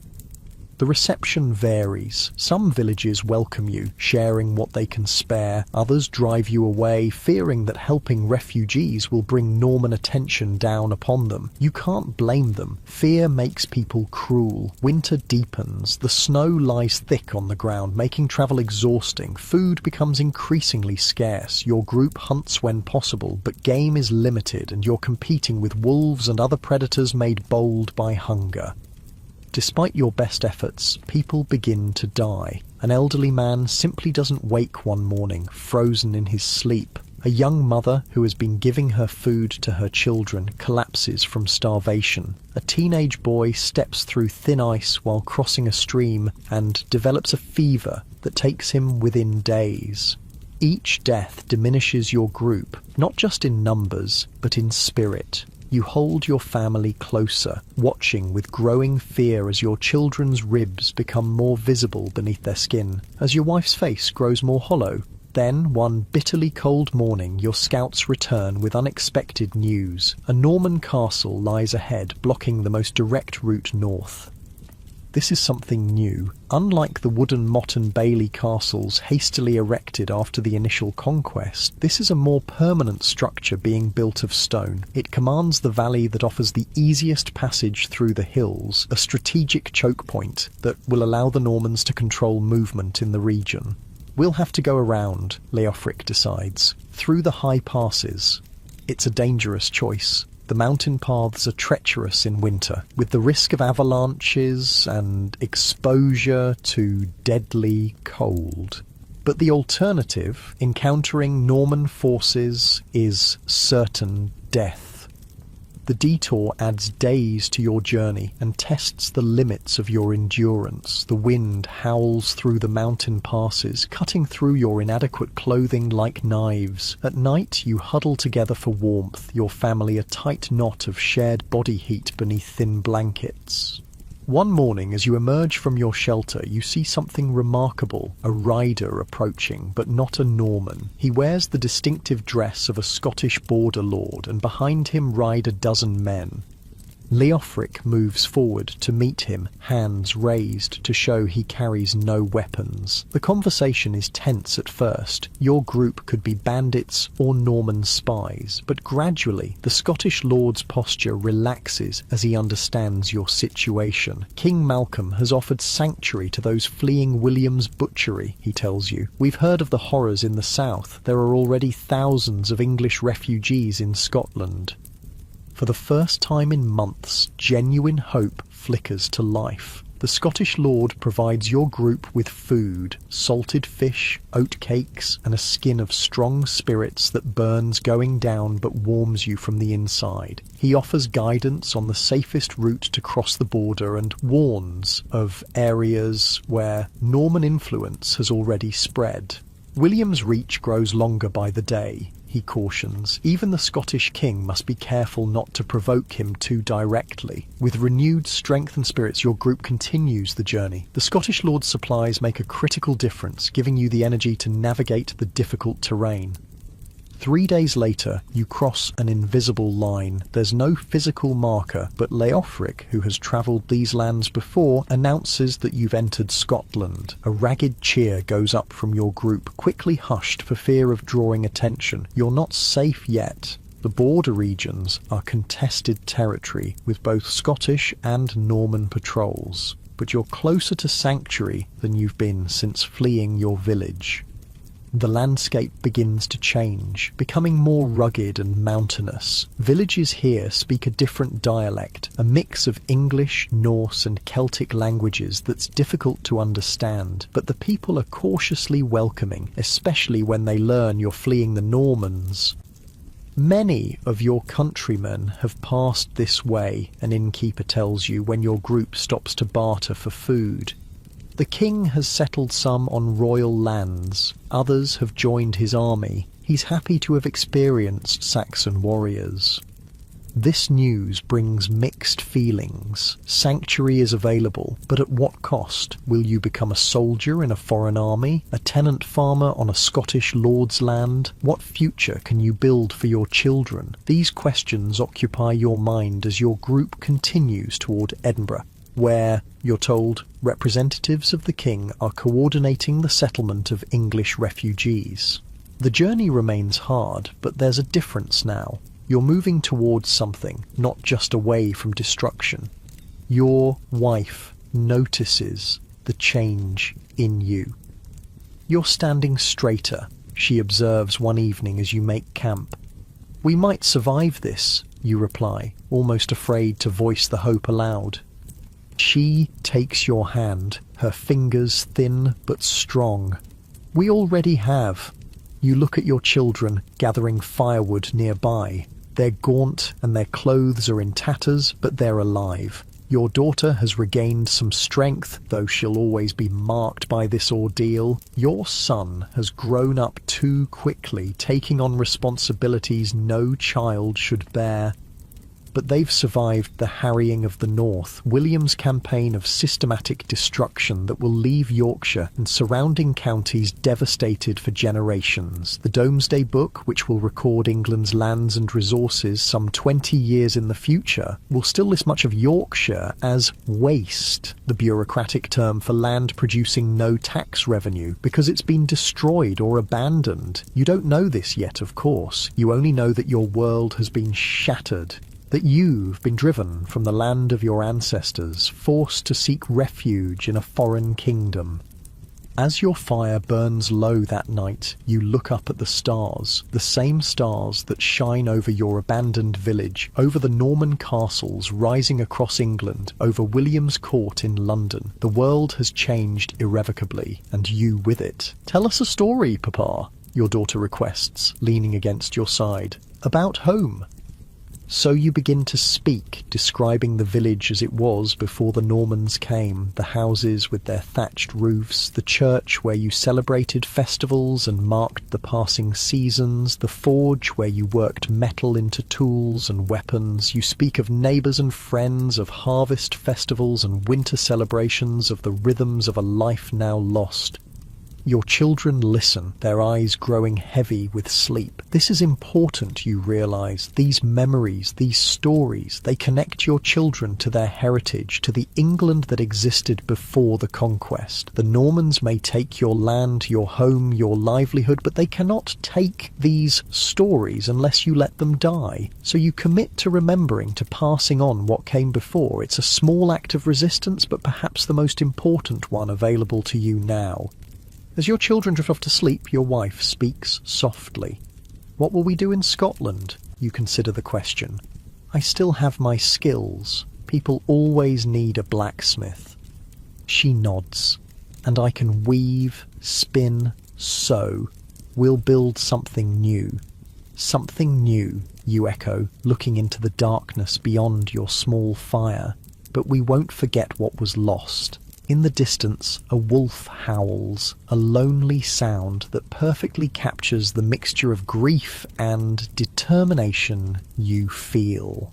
The reception varies. Some villages welcome you, sharing what they can spare. Others drive you away, fearing that helping refugees will bring Norman attention down upon them. You can't blame them. Fear makes people cruel. Winter deepens. The snow lies thick on the ground, making travel exhausting. Food becomes increasingly scarce. Your group hunts when possible, but game is limited, and you're competing with wolves and other predators made bold by hunger. Despite your best efforts, people begin to die. An elderly man simply doesn't wake one morning, frozen in his sleep. A young mother who has been giving her food to her children collapses from starvation. A teenage boy steps through thin ice while crossing a stream and develops a fever that takes him within days. Each death diminishes your group, not just in numbers, but in spirit. You hold your family closer, watching with growing fear as your children's ribs become more visible beneath their skin, as your wife's face grows more hollow. Then, one bitterly cold morning, your scouts return with unexpected news. A Norman castle lies ahead, blocking the most direct route north. This is something new. Unlike the wooden Motte and Bailey castles hastily erected after the initial conquest, this is a more permanent structure being built of stone. It commands the valley that offers the easiest passage through the hills, a strategic choke point that will allow the Normans to control movement in the region. We'll have to go around, Leofric decides, through the high passes. It's a dangerous choice. The mountain paths are treacherous in winter, with the risk of avalanches and exposure to deadly cold. But the alternative, encountering Norman forces, is certain death. The detour adds days to your journey and tests the limits of your endurance. The wind howls through the mountain passes, cutting through your inadequate clothing like knives. At night, you huddle together for warmth, your family a tight knot of shared body heat beneath thin blankets. One morning, as you emerge from your shelter, you see something remarkable, a rider approaching, but not a Norman. He wears the distinctive dress of a Scottish border lord, and behind him ride a dozen men. Leofric moves forward to meet him, hands raised to show he carries no weapons. The conversation is tense at first. Your group could be bandits or Norman spies, but gradually the Scottish lord's posture relaxes as he understands your situation. King Malcolm has offered sanctuary to those fleeing William's butchery, he tells you. We've heard of the horrors in the south. There are already thousands of English refugees in Scotland. For the first time in months, genuine hope flickers to life. The Scottish Lord provides your group with food, salted fish, oat cakes, and a skin of strong spirits that burns going down but warms you from the inside. He offers guidance on the safest route to cross the border and warns of areas where Norman influence has already spread. William's reach grows longer by the day. He cautions. Even the Scottish king must be careful not to provoke him too directly. With renewed strength and spirits, your group continues the journey. The Scottish Lord's supplies make a critical difference, giving you the energy to navigate the difficult terrain. 3 days later, you cross an invisible line. There's no physical marker, but Leofric, who has travelled these lands before, announces that you've entered Scotland. A ragged cheer goes up from your group, quickly hushed for fear of drawing attention. You're not safe yet. The border regions are contested territory, with both Scottish and Norman patrols. But you're closer to sanctuary than you've been since fleeing your village. The landscape begins to change, becoming more rugged and mountainous. Villages here speak a different dialect, a mix of English, Norse and Celtic languages that's difficult to understand, but the people are cautiously welcoming, especially when they learn you're fleeing the Normans. Many of your countrymen have passed this way, an innkeeper tells you when your group stops to barter for food. The king has settled some on royal lands, others have joined his army. He's happy to have experienced Saxon warriors. This news brings mixed feelings. Sanctuary is available, but at what cost? Will you become a soldier in a foreign army? A tenant farmer on a Scottish lord's land? What future can you build for your children? These questions occupy your mind as your group continues toward Edinburgh, where, you're told, representatives of the king are coordinating the settlement of English refugees. The journey remains hard, but there's a difference now. You're moving towards something, not just away from destruction. Your wife notices the change in you. You're standing straighter, she observes one evening as you make camp. We might survive this, you reply, almost afraid to voice the hope aloud. She takes your hand, her fingers thin but strong. We already have. You look at your children gathering firewood nearby. They're gaunt and their clothes are in tatters, but they're alive. Your daughter has regained some strength, though she'll always be marked by this ordeal. Your son has grown up too quickly, taking on responsibilities no child should bear. But they've survived the harrying of the North, William's campaign of systematic destruction that will leave Yorkshire and surrounding counties devastated for generations. The Domesday Book, which will record England's lands and resources some 20 years in the future, will still list much of Yorkshire as waste, the bureaucratic term for land producing no tax revenue, because it's been destroyed or abandoned. You don't know this yet, of course. You only know that your world has been shattered, that you've been driven from the land of your ancestors, forced to seek refuge in a foreign kingdom. As your fire burns low that night, you look up at the stars, the same stars that shine over your abandoned village, over the Norman castles rising across England, over William's Court in London. The world has changed irrevocably, and you with it. "Tell us a story, Papa," your daughter requests, leaning against your side. "About home." So you begin to speak, describing the village as it was before the Normans came, the houses with their thatched roofs, the church where you celebrated festivals and marked the passing seasons, the forge where you worked metal into tools and weapons. You speak of neighbours and friends, of harvest festivals and winter celebrations, of the rhythms of a life now lost. Your children listen, their eyes growing heavy with sleep. This is important, you realise. These memories, these stories, they connect your children to their heritage, to the England that existed before the conquest. The Normans may take your land, your home, your livelihood, but they cannot take these stories unless you let them die. So you commit to remembering, to passing on what came before. It's a small act of resistance, but perhaps the most important one available to you now. As your children drift off to sleep, your wife speaks softly. "What will we do in Scotland?" You consider the question. "I still have my skills. People always need a blacksmith." She nods. "And I can weave, spin, sew. We'll build something new." "Something new," you echo, looking into the darkness beyond your small fire. "But we won't forget what was lost." In the distance, a wolf howls, a lonely sound that perfectly captures the mixture of grief and determination you feel.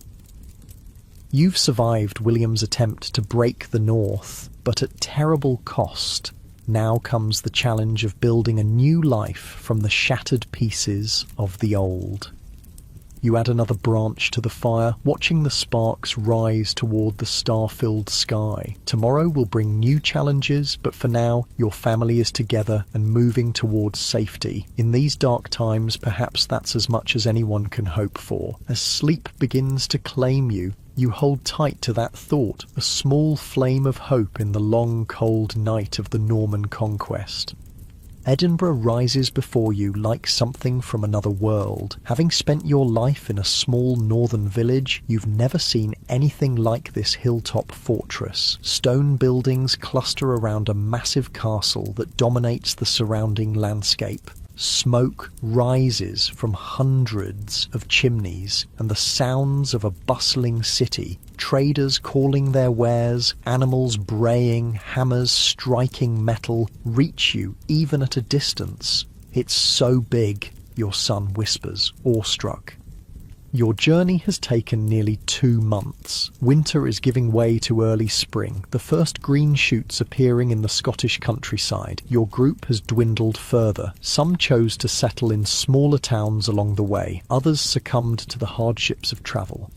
You've survived William's attempt to break the North, but at terrible cost. Now comes the challenge of building a new life from the shattered pieces of the old. You add another branch to the fire, watching the sparks rise toward the star-filled sky. Tomorrow will bring new challenges, but for now, your family is together and moving towards safety. In these dark times, perhaps that's as much as anyone can hope for. As sleep begins to claim you, you hold tight to that thought, a small flame of hope in the long, cold night of the Norman conquest. Edinburgh rises before you like something from another world. Having spent your life in a small northern village, you've never seen anything like this hilltop fortress. Stone buildings cluster around a massive castle that dominates the surrounding landscape. Smoke rises from hundreds of chimneys, and the sounds of a bustling city. Traders calling their wares, animals braying, hammers striking metal, reach you even at a distance. "It's so big," your son whispers, awestruck. Your journey has taken nearly 2 months. Winter is giving way to early spring, the first green shoots appearing in the Scottish countryside. Your group has dwindled further. Some chose to settle in smaller towns along the way. Others succumbed to the hardships of travel.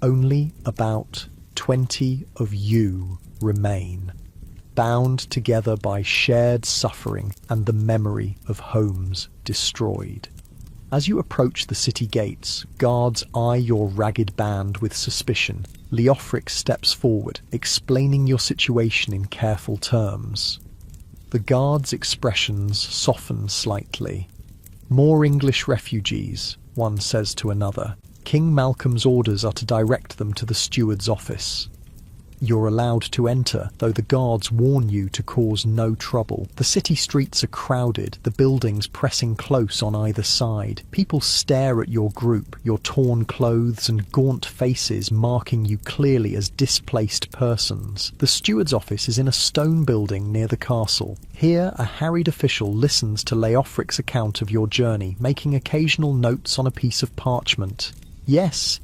Only about 20 of you remain, bound together by shared suffering and the memory of homes destroyed. As you approach the city gates, guards eye your ragged band with suspicion. Leofric steps forward, explaining your situation in careful terms. The guards' expressions soften slightly. "More English refugees," one says to another. "King Malcolm's orders are to direct them to the steward's office." You're allowed to enter, though the guards warn you to cause no trouble. The city streets are crowded, the buildings pressing close on either side. People stare at your group, your torn clothes and gaunt faces marking you clearly as displaced persons. The steward's office is in a stone building near the castle. Here, a harried official listens to Leofric's account of your journey, making occasional notes on a piece of parchment. Yes,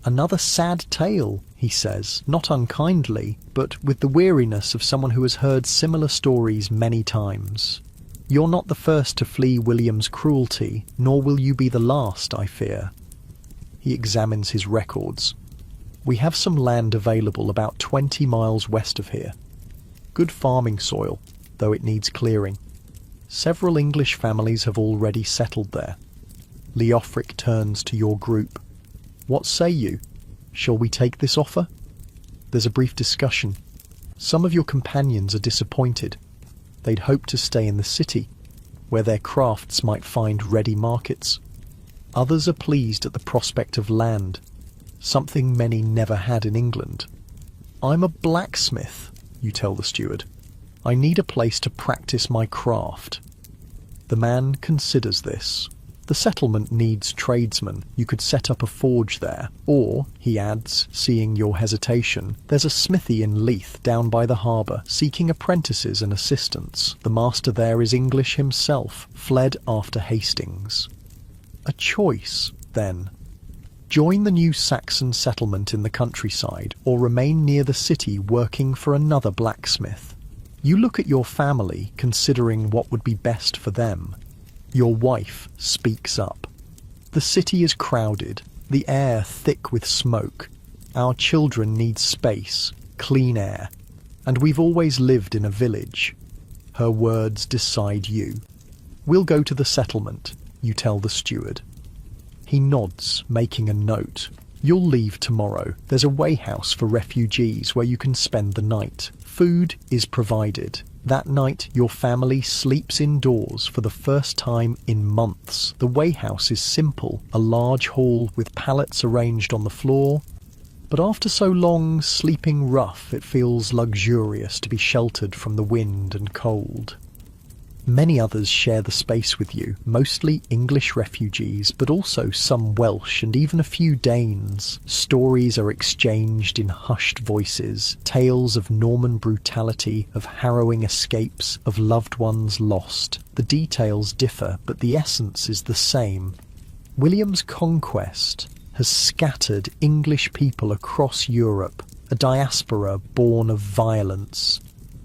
another sad tale, he says, not unkindly, but with the weariness of someone who has heard similar stories many times. You're not the first to flee William's cruelty, nor will you be the last, I fear. He examines his records. We have some land available about 20 miles west of here. Good farming soil, though it needs clearing. Several English families have already settled there. Leofric turns to your group. What say you? Shall we take this offer? There's a brief discussion. Some of your companions are disappointed. They'd hoped to stay in the city, where their crafts might find ready markets. Others are pleased at the prospect of land, something many never had in England. I'm a blacksmith, you tell the steward. I need a place to practice my craft. The man considers this. The settlement needs tradesmen. You could set up a forge there. Or, he adds, seeing your hesitation, there's a smithy in Leith down by the harbour, seeking apprentices and assistants. The master there is English himself, fled after Hastings. A choice, then. Join the new Saxon settlement in the countryside, or remain near the city working for another blacksmith. You look at your family, considering what would be best for them. Your wife speaks up. The city is crowded, the air thick with smoke. Our children need space, clean air, and we've always lived in a village. Her words decide you. We'll go to the settlement, you tell the steward. He nods, making a note. You'll leave tomorrow. There's a wayhouse for refugees where you can spend the night. Food is provided. That night, your family sleeps indoors for the first time in months. The wayhouse is simple, a large hall with pallets arranged on the floor. But after so long sleeping rough, it feels luxurious to be sheltered from the wind and cold. Many others share the space with you, mostly English refugees, but also some Welsh and even a few Danes. Stories are exchanged in hushed voices, tales of Norman brutality, of harrowing escapes, of loved ones lost. The details differ, but the essence is the same. William's conquest has scattered English people across Europe, a diaspora born of violence.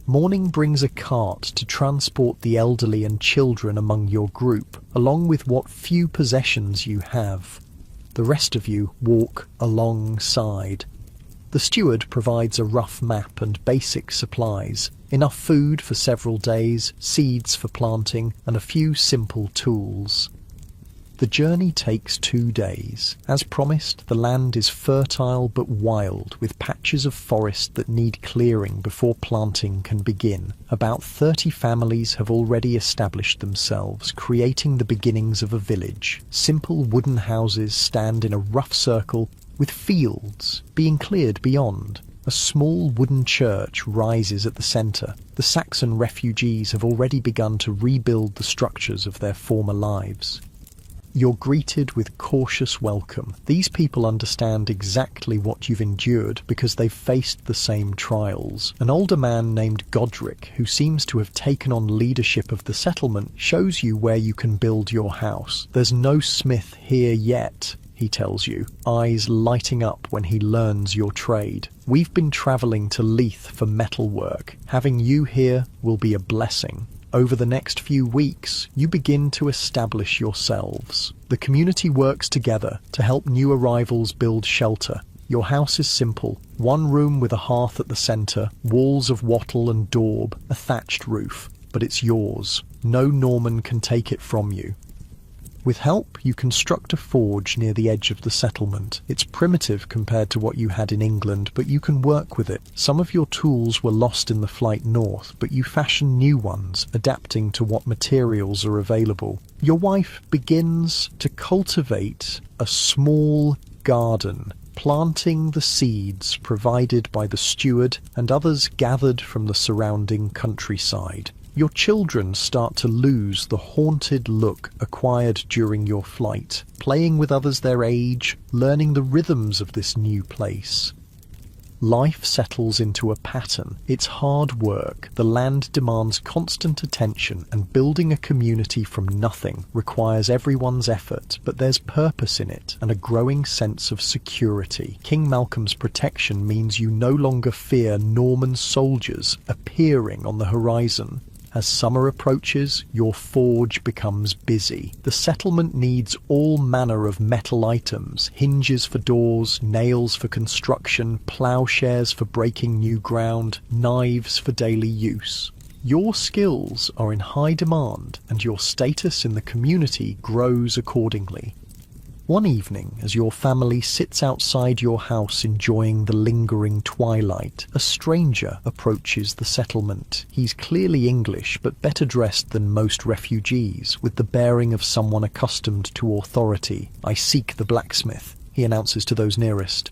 Morning brings a cart to transport the elderly and children among your group, along with what few possessions you have. The rest of you walk alongside. The steward provides a rough map and basic supplies, enough food for several days, seeds for planting, and a few simple tools. The journey takes 2 days. As promised, the land is fertile but wild, with patches of forest that need clearing before planting can begin. About 30 families have already established themselves, creating the beginnings of a village. Simple wooden houses stand in a rough circle, with fields being cleared beyond. A small wooden church rises at the centre. The Saxon refugees have already begun to rebuild the structures of their former lives. You're greeted with cautious welcome. These people understand exactly what you've endured because they've faced the same trials. An older man named Godric, who seems to have taken on leadership of the settlement, shows you where you can build your house. There's no smith here yet, he tells you, eyes lighting up when he learns your trade. We've been travelling to Leith for metalwork. Having you here will be a blessing. Over the next few weeks, you begin to establish yourselves. The community works together to help new arrivals build shelter. Your house is simple. One room with a hearth at the centre, walls of wattle and daub, a thatched roof. But it's yours. No Norman can take it from you. With help, you construct a forge near the edge of the settlement. It's primitive compared to what you had in England, but you can work with it. Some of your tools were lost in the flight north, but you fashion new ones, adapting to what materials are available. Your wife begins to cultivate a small garden, planting the seeds provided by the steward and others gathered from the surrounding countryside. Your children start to lose the haunted look acquired during your flight, playing with others their age, learning the rhythms of this new place. Life settles into a pattern. It's hard work. The land demands constant attention, and building a community from nothing requires everyone's effort, but there's purpose in it and a growing sense of security. King Malcolm's protection means you no longer fear Norman soldiers appearing on the horizon. As summer approaches, your forge becomes busy. The settlement needs all manner of metal items: hinges for doors, nails for construction, plowshares for breaking new ground, knives for daily use. Your skills are in high demand, and your status in the community grows accordingly. One evening, as your family sits outside your house enjoying the lingering twilight, a stranger approaches the settlement. He's clearly English, but better dressed than most refugees, with the bearing of someone accustomed to authority. "I seek the blacksmith," he announces to those nearest.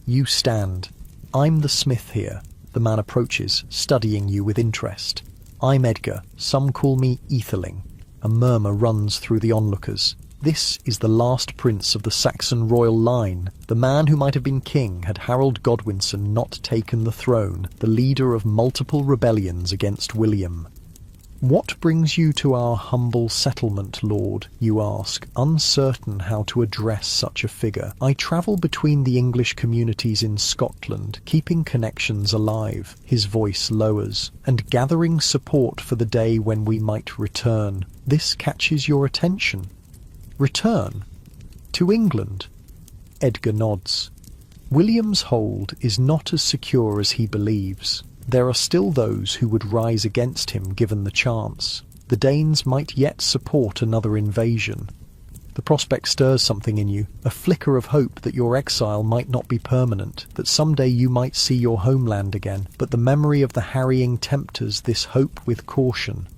"You stand. I'm the smith here." The man approaches, studying you with interest. "I'm Edgar. Some call me Etherling." A murmur runs through the onlookers. This is the last prince of the Saxon royal line, the man who might have been king had Harold Godwinson not taken the throne, the leader of multiple rebellions against William. "What brings you to our humble settlement, Lord?" you ask, uncertain how to address such a figure. "I travel between the English communities in Scotland, keeping connections alive," his voice lowers, "and gathering support for the day when we might return. This catches your attention." "Return? To England?" Edgar nods. William's hold is not as secure as he believes. There are still those who would rise against him given the chance. The Danes might yet support another invasion. The prospect stirs something in you, a flicker of hope that your exile might not be permanent, that someday you might see your homeland again, but the memory of the harrying tempters this hope with caution.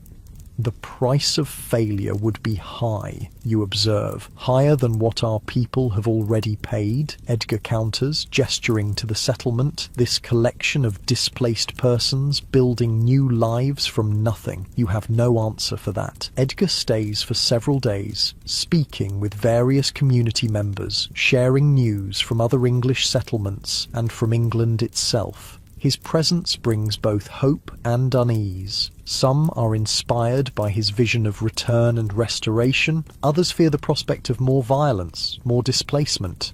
"The price of failure would be high," you observe. "Higher than what our people have already paid," Edgar counters, gesturing to the settlement, this collection of displaced persons building new lives from nothing. You have no answer for that. Edgar stays for several days, speaking with various community members, sharing news from other English settlements and from England itself. His presence brings both hope and unease. Some are inspired by his vision of return and restoration, others fear the prospect of more violence, more displacement.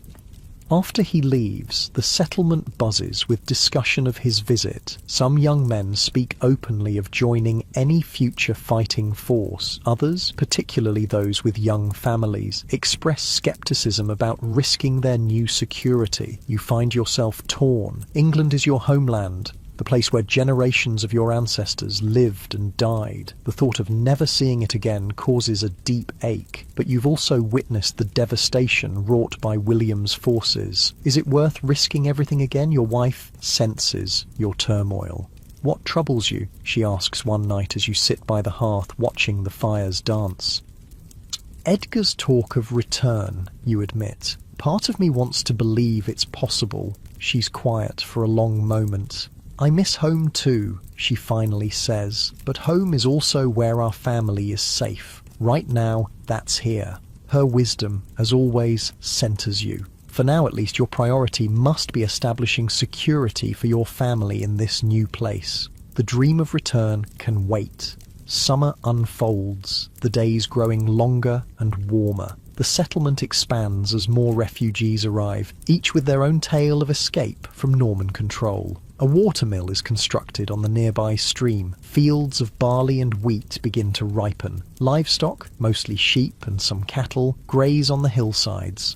After he leaves, the settlement buzzes with discussion of his visit. Some young men speak openly of joining any future fighting force. Others, particularly those with young families, express skepticism about risking their new security. You find yourself torn. England is your homeland, the place where generations of your ancestors lived and died. The thought of never seeing it again causes a deep ache, but you've also witnessed the devastation wrought by William's forces. Is it worth risking everything again? Your wife senses your turmoil. "What troubles you?" she asks one night as you sit by the hearth watching the fires dance. Edgar's talk of return, you admit. "Part of me wants to believe it's possible." She's quiet for a long moment. "I miss home too," she finally says, "but home is also where our family is safe. Right now, that's here." Her wisdom, as always, centers you. For now at least, your priority must be establishing security for your family in this new place. The dream of return can wait. Summer unfolds, the days growing longer and warmer. The settlement expands as more refugees arrive, each with their own tale of escape from Norman control. A watermill is constructed on the nearby stream. Fields of barley and wheat begin to ripen. Livestock, mostly sheep and some cattle, graze on the hillsides.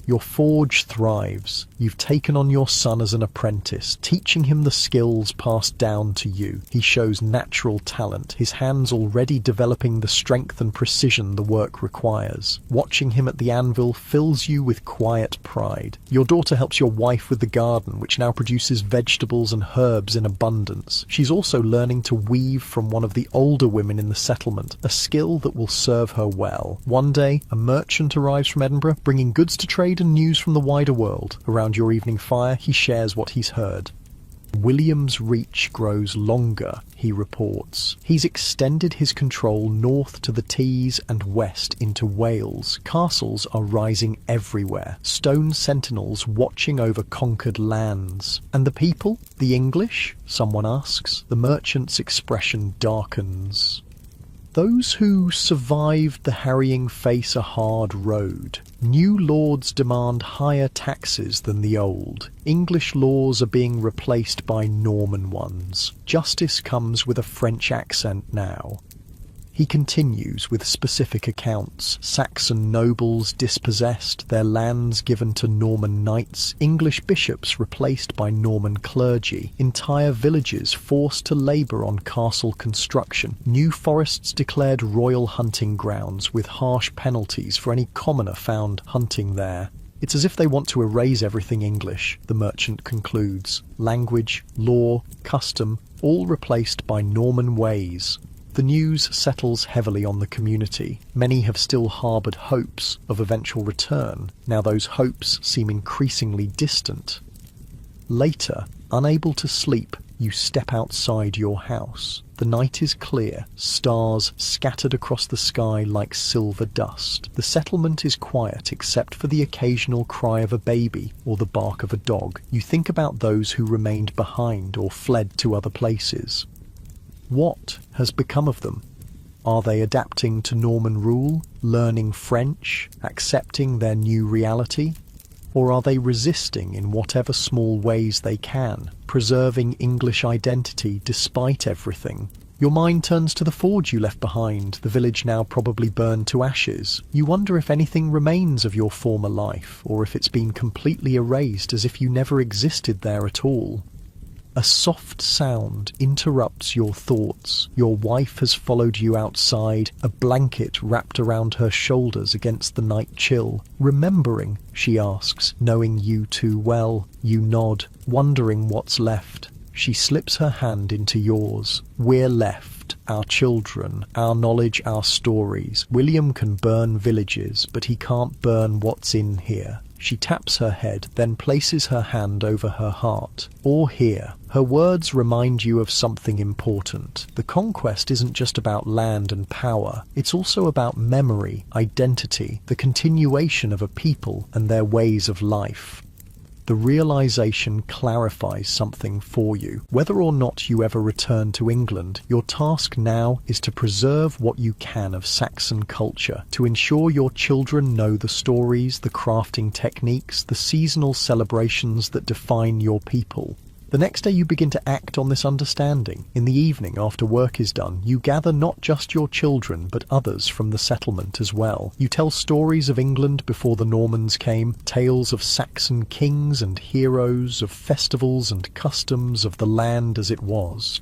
Your forge thrives. You've taken on your son as an apprentice, teaching him the skills passed down to you. He shows natural talent, his hands already developing the strength and precision the work requires. Watching him at the anvil fills you with quiet pride. Your daughter helps your wife with the garden, which now produces vegetables and herbs in abundance. She's also learning to weave from one of the older women in the settlement, a skill that will serve her well. One day, a merchant arrives from Edinburgh, bringing goods to trade and news from the wider world. Around your evening fire, he shares what he's heard. William's reach grows longer, he reports. He's extended his control north to the Tees and west into Wales. Castles are rising everywhere, stone sentinels watching over conquered lands. And the people? The English? Someone asks. The merchant's expression darkens. Those who survived the harrying face a hard road. New lords demand higher taxes than the old. English laws are being replaced by Norman ones. Justice comes with a French accent now. He continues with specific accounts. Saxon nobles dispossessed, their lands given to Norman knights, English bishops replaced by Norman clergy, entire villages forced to labour on castle construction, new forests declared royal hunting grounds with harsh penalties for any commoner found hunting there. It's as if they want to erase everything English, the merchant concludes. Language, law, custom, all replaced by Norman ways. The news settles heavily on the community. Many have still harboured hopes of eventual return. Now those hopes seem increasingly distant. Later, unable to sleep, you step outside your house. The night is clear, stars scattered across the sky like silver dust. The settlement is quiet except for the occasional cry of a baby or the bark of a dog. You think about those who remained behind or fled to other places. What has become of them? Are they adapting to Norman rule, learning French, accepting their new reality? Or are they resisting in whatever small ways they can, preserving English identity despite everything? Your mind turns to the forge you left behind, the village now probably burned to ashes. You wonder if anything remains of your former life, or if it's been completely erased as if you never existed there at all. A soft sound interrupts your thoughts. Your wife has followed you outside, a blanket wrapped around her shoulders against the night chill. Remembering, she asks, knowing you too well. You nod, wondering what's left. She slips her hand into yours. We're left. Our children, our knowledge, our stories. William can burn villages, but he can't burn what's in here. She taps her head, then places her hand over her heart. Or here. Her words remind you of something important. The conquest isn't just about land and power. It's also about memory, identity, the continuation of a people and their ways of life. The realization clarifies something for you. Whether or not you ever return to England, your task now is to preserve what you can of Saxon culture, to ensure your children know the stories, the crafting techniques, the seasonal celebrations that define your people. The next day you begin to act on this understanding. In the evening, after work is done, you gather not just your children, but others from the settlement as well. You tell stories of England before the Normans came, tales of Saxon kings and heroes, of festivals and customs of the land as it was.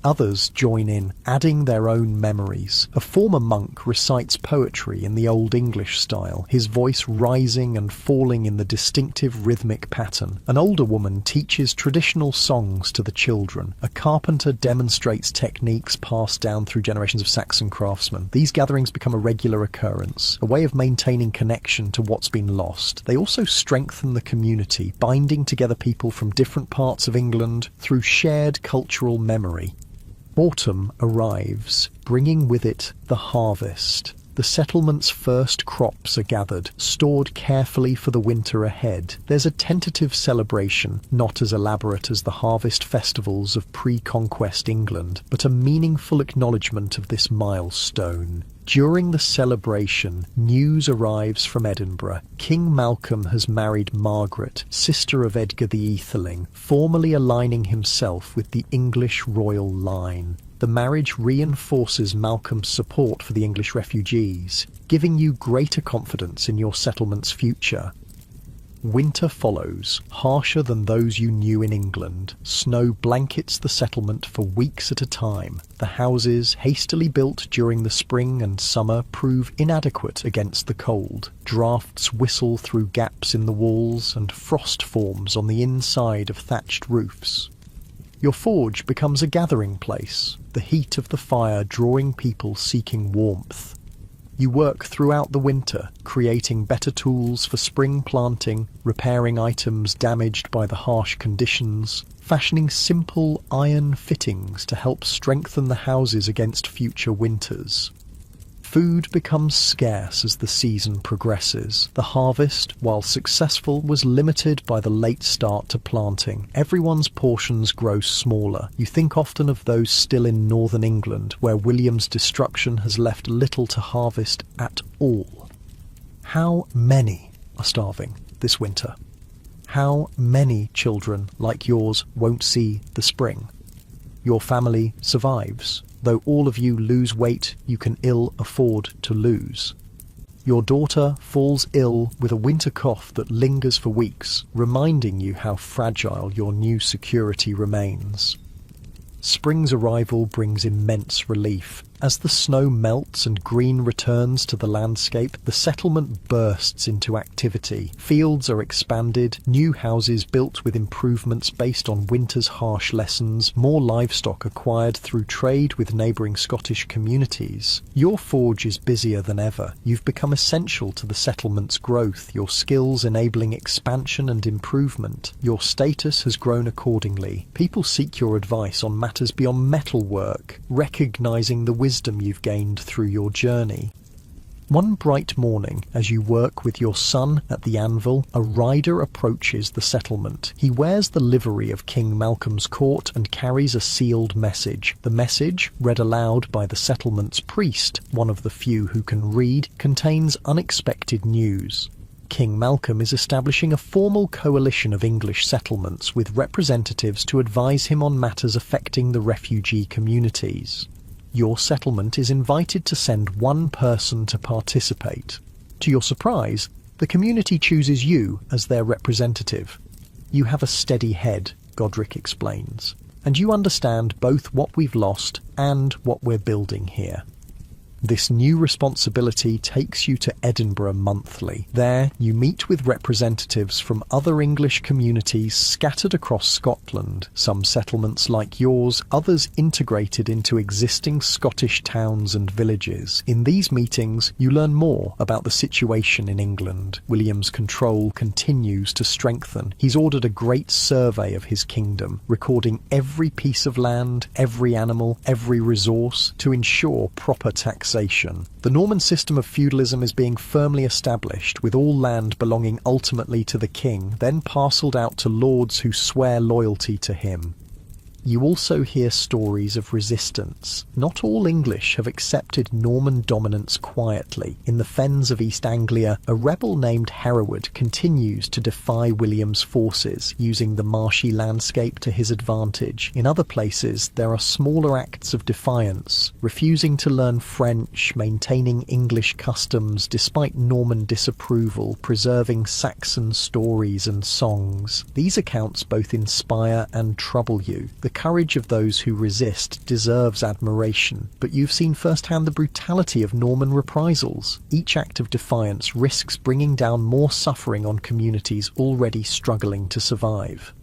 Others join in, adding their own memories. A former monk recites poetry in the Old English style, his voice rising and falling in the distinctive rhythmic pattern. An older woman teaches traditional songs to the children. A carpenter demonstrates techniques passed down through generations of Saxon craftsmen. These gatherings become a regular occurrence, a way of maintaining connection to what's been lost. They also strengthen the community, binding together people from different parts of England through shared cultural memory. Autumn arrives, bringing with it the harvest. The settlement's first crops are gathered, stored carefully for the winter ahead. There's a tentative celebration, not as elaborate as the harvest festivals of pre-conquest England, but a meaningful acknowledgement of this milestone. During the celebration, news arrives from Edinburgh. King Malcolm has married Margaret, sister of Edgar the Aetheling, formally aligning himself with the English royal line. The marriage reinforces Malcolm's support for the English refugees, giving you greater confidence in your settlement's future. Winter follows, harsher than those you knew in England. Snow blankets the settlement for weeks at a time. The houses, hastily built during the spring and summer, prove inadequate against the cold. Drafts whistle through gaps in the walls, and frost forms on the inside of thatched roofs. Your forge becomes a gathering place, the heat of the fire drawing people seeking warmth. You work throughout the winter, creating better tools for spring planting, repairing items damaged by the harsh conditions, fashioning simple iron fittings to help strengthen the houses against future winters. Food becomes scarce as the season progresses. The harvest, while successful, was limited by the late start to planting. Everyone's portions grow smaller. You think often of those still in northern England, where William's destruction has left little to harvest at all. How many are starving this winter? How many children like yours won't see the spring? Your family survives. Though all of you lose weight you can ill afford to lose. Your daughter falls ill with a winter cough that lingers for weeks, reminding you how fragile your new security remains. Spring's arrival brings immense relief. As the snow melts and green returns to the landscape, the settlement bursts into activity. Fields are expanded, new houses built with improvements based on winter's harsh lessons, more livestock acquired through trade with neighbouring Scottish communities. Your forge is busier than ever. You've become essential to the settlement's growth, your skills enabling expansion and improvement. Your status has grown accordingly. People seek your advice on matters beyond metalwork, recognising the wisdom you've gained through your journey. One bright morning, as you work with your son at the anvil, a rider approaches the settlement. He wears the livery of King Malcolm's court and carries a sealed message. The message, read aloud by the settlement's priest, one of the few who can read, contains unexpected news. King Malcolm is establishing a formal coalition of English settlements with representatives to advise him on matters affecting the refugee communities. Your settlement is invited to send one person to participate. To your surprise, the community chooses you as their representative. You have a steady head, Godric explains, and you understand both what we've lost and what we're building here. This new responsibility takes you to Edinburgh monthly. There, you meet with representatives from other English communities scattered across Scotland, some settlements like yours, others integrated into existing Scottish towns and villages. In these meetings, you learn more about the situation in England. William's control continues to strengthen. He's ordered a great survey of his kingdom, recording every piece of land, every animal, every resource, to ensure proper taxation. The Norman system of feudalism is being firmly established, with all land belonging ultimately to the king, then parcelled out to lords who swear loyalty to him. You also hear stories of resistance. Not all English have accepted Norman dominance quietly. In the fens of East Anglia, a rebel named Hereward continues to defy William's forces, using the marshy landscape to his advantage. In other places, there are smaller acts of defiance, refusing to learn French, maintaining English customs despite Norman disapproval, preserving Saxon stories and songs. These accounts both inspire and trouble you. The courage of those who resist deserves admiration, but you've seen firsthand the brutality of Norman reprisals. Each act of defiance risks bringing down more suffering on communities already struggling to survive.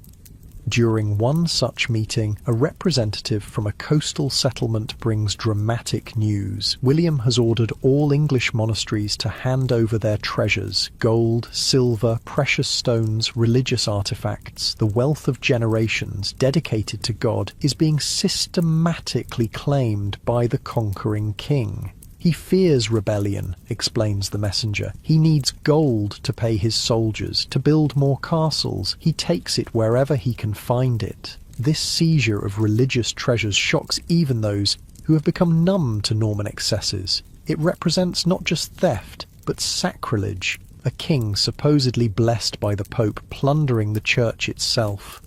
During one such meeting, a representative from a coastal settlement brings dramatic news. William has ordered all English monasteries to hand over their treasures: gold, silver, precious stones, religious artifacts. The wealth of generations dedicated to God is being systematically claimed by the conquering king. He fears rebellion, explains the messenger. He needs gold to pay his soldiers, to build more castles. He takes it wherever he can find it. This seizure of religious treasures shocks even those who have become numb to Norman excesses. It represents not just theft, but sacrilege. A king supposedly blessed by the Pope plundering the church itself.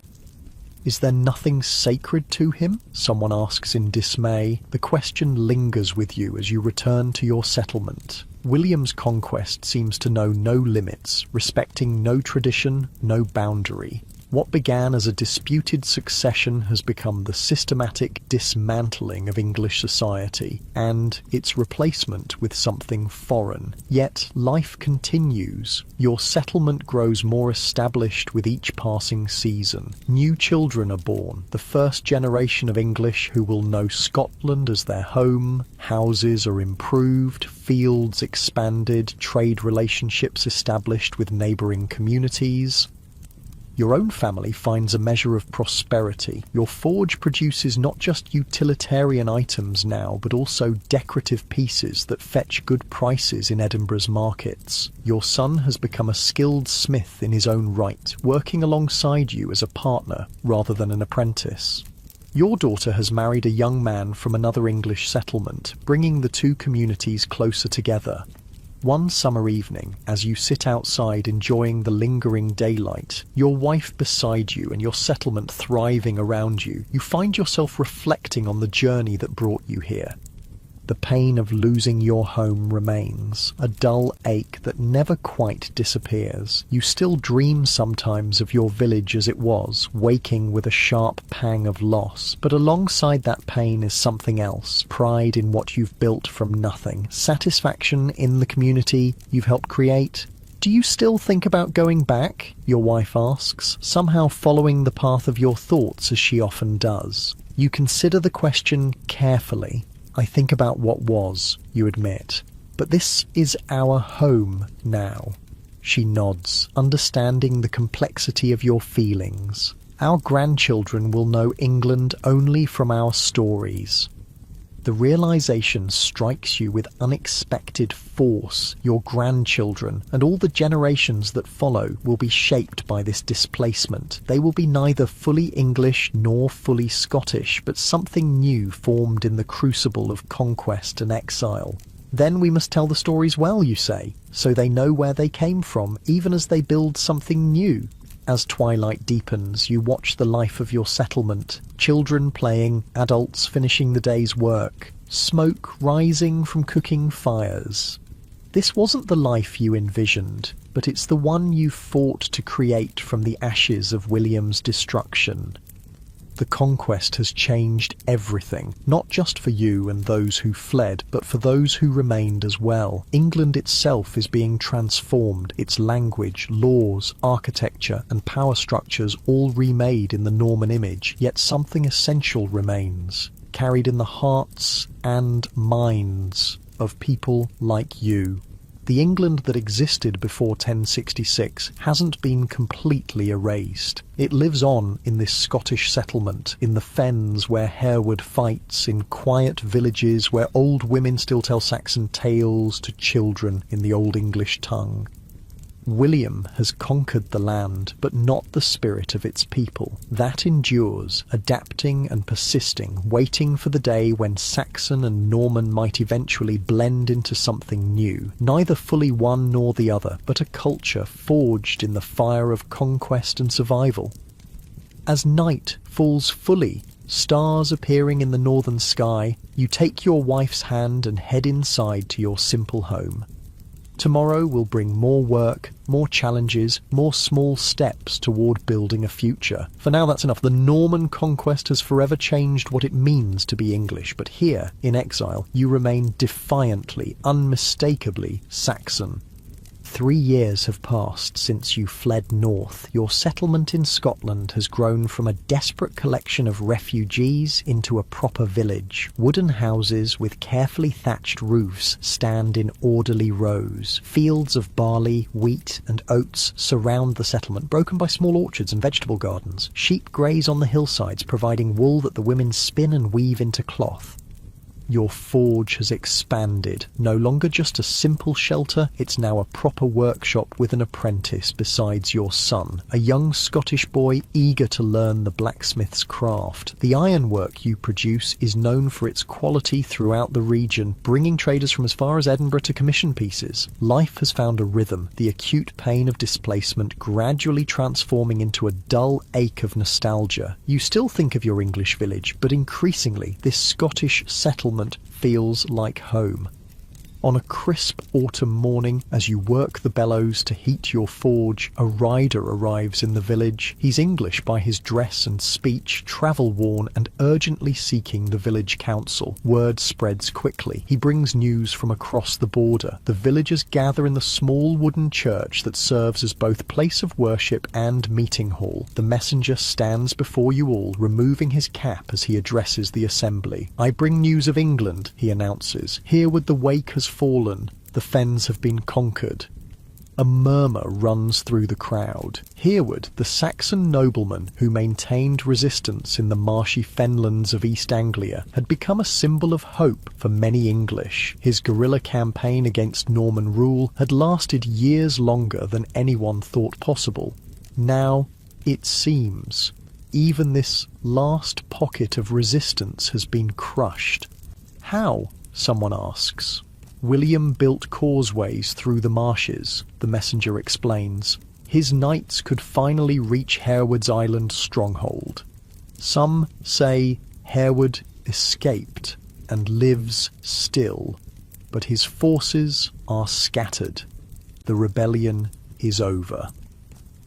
Is there nothing sacred to him? Someone asks in dismay. The question lingers with you as you return to your settlement. William's conquest seems to know no limits, respecting no tradition, no boundary. What began as a disputed succession has become the systematic dismantling of English society and its replacement with something foreign. Yet life continues. Your settlement grows more established with each passing season. New children are born, the first generation of English who will know Scotland as their home. Houses are improved, fields expanded, trade relationships established with neighbouring communities. Your own family finds a measure of prosperity. Your forge produces not just utilitarian items now, but also decorative pieces that fetch good prices in Edinburgh's markets. Your son has become a skilled smith in his own right, working alongside you as a partner rather than an apprentice. Your daughter has married a young man from another English settlement, bringing the two communities closer together. One summer evening, as you sit outside enjoying the lingering daylight, your wife beside you and your settlement thriving around you, you find yourself reflecting on the journey that brought you here. The pain of losing your home remains, a dull ache that never quite disappears. You still dream sometimes of your village as it was, waking with a sharp pang of loss. But alongside that pain is something else, pride in what you've built from nothing, satisfaction in the community you've helped create. Do you still think about going back? Your wife asks, somehow following the path of your thoughts as she often does. You consider the question carefully. I think about what was, you admit. But this is our home now. She nods, understanding the complexity of your feelings. Our grandchildren will know England only from our stories. The realization strikes you with unexpected force. Your grandchildren and all the generations that follow will be shaped by this displacement. They will be neither fully English nor fully Scottish, but something new formed in the crucible of conquest and exile. Then we must tell the stories well, you say, so they know where they came from, even as they build something new. As twilight deepens, you watch the life of your settlement, children playing, adults finishing the day's work, smoke rising from cooking fires. This wasn't the life you envisioned, but it's the one you fought to create from the ashes of William's destruction. The conquest has changed everything, not just for you and those who fled, but for those who remained as well. England itself is being transformed, its language, laws, architecture and power structures all remade in the Norman image, yet something essential remains, carried in the hearts and minds of people like you. The England that existed before 1066 hasn't been completely erased. It lives on in this Scottish settlement, in the fens where Hereward fights, in quiet villages where old women still tell Saxon tales to children in the Old English tongue. William has conquered the land, but not the spirit of its people. That endures, adapting and persisting, waiting for the day when Saxon and Norman might eventually blend into something new, neither fully one nor the other, but a culture forged in the fire of conquest and survival. As night falls fully, stars appearing in the northern sky, you take your wife's hand and head inside to your simple home. Tomorrow will bring more work, more challenges, more small steps toward building a future. For now, that's enough. The Norman conquest has forever changed what it means to be English, but here, in exile, you remain defiantly, unmistakably Saxon. 3 years have passed since you fled north. Your settlement in Scotland has grown from a desperate collection of refugees into a proper village. Wooden houses with carefully thatched roofs stand in orderly rows. Fields of barley, wheat and oats surround the settlement, broken by small orchards and vegetable gardens. Sheep graze on the hillsides, providing wool that the women spin and weave into cloth. Your forge has expanded. No longer just a simple shelter, it's now a proper workshop with an apprentice besides your son, a young Scottish boy eager to learn the blacksmith's craft. The ironwork you produce is known for its quality throughout the region, bringing traders from as far as Edinburgh to commission pieces. Life has found a rhythm, the acute pain of displacement gradually transforming into a dull ache of nostalgia. You still think of your English village, but increasingly this Scottish settlement feels like home. On a crisp autumn morning, as you work the bellows to heat your forge, a rider arrives in the village. He's English by his dress and speech, travel-worn and urgently seeking the village council. Word spreads quickly. He brings news from across the border. The villagers gather in the small wooden church that serves as both place of worship and meeting hall. The messenger stands before you all, removing his cap as he addresses the assembly. "I bring news of England," he announces. "Hereward the wake has fallen, the fens have been conquered." A murmur runs through the crowd. Hereward, the Saxon nobleman who maintained resistance in the marshy fenlands of East Anglia, had become a symbol of hope for many English. His guerrilla campaign against Norman rule had lasted years longer than anyone thought possible. Now, it seems, even this last pocket of resistance has been crushed. How? Someone asks. William built causeways through the marshes, the messenger explains. His knights could finally reach Hereward's island stronghold. Some say Hereward escaped and lives still, but his forces are scattered. The rebellion is over.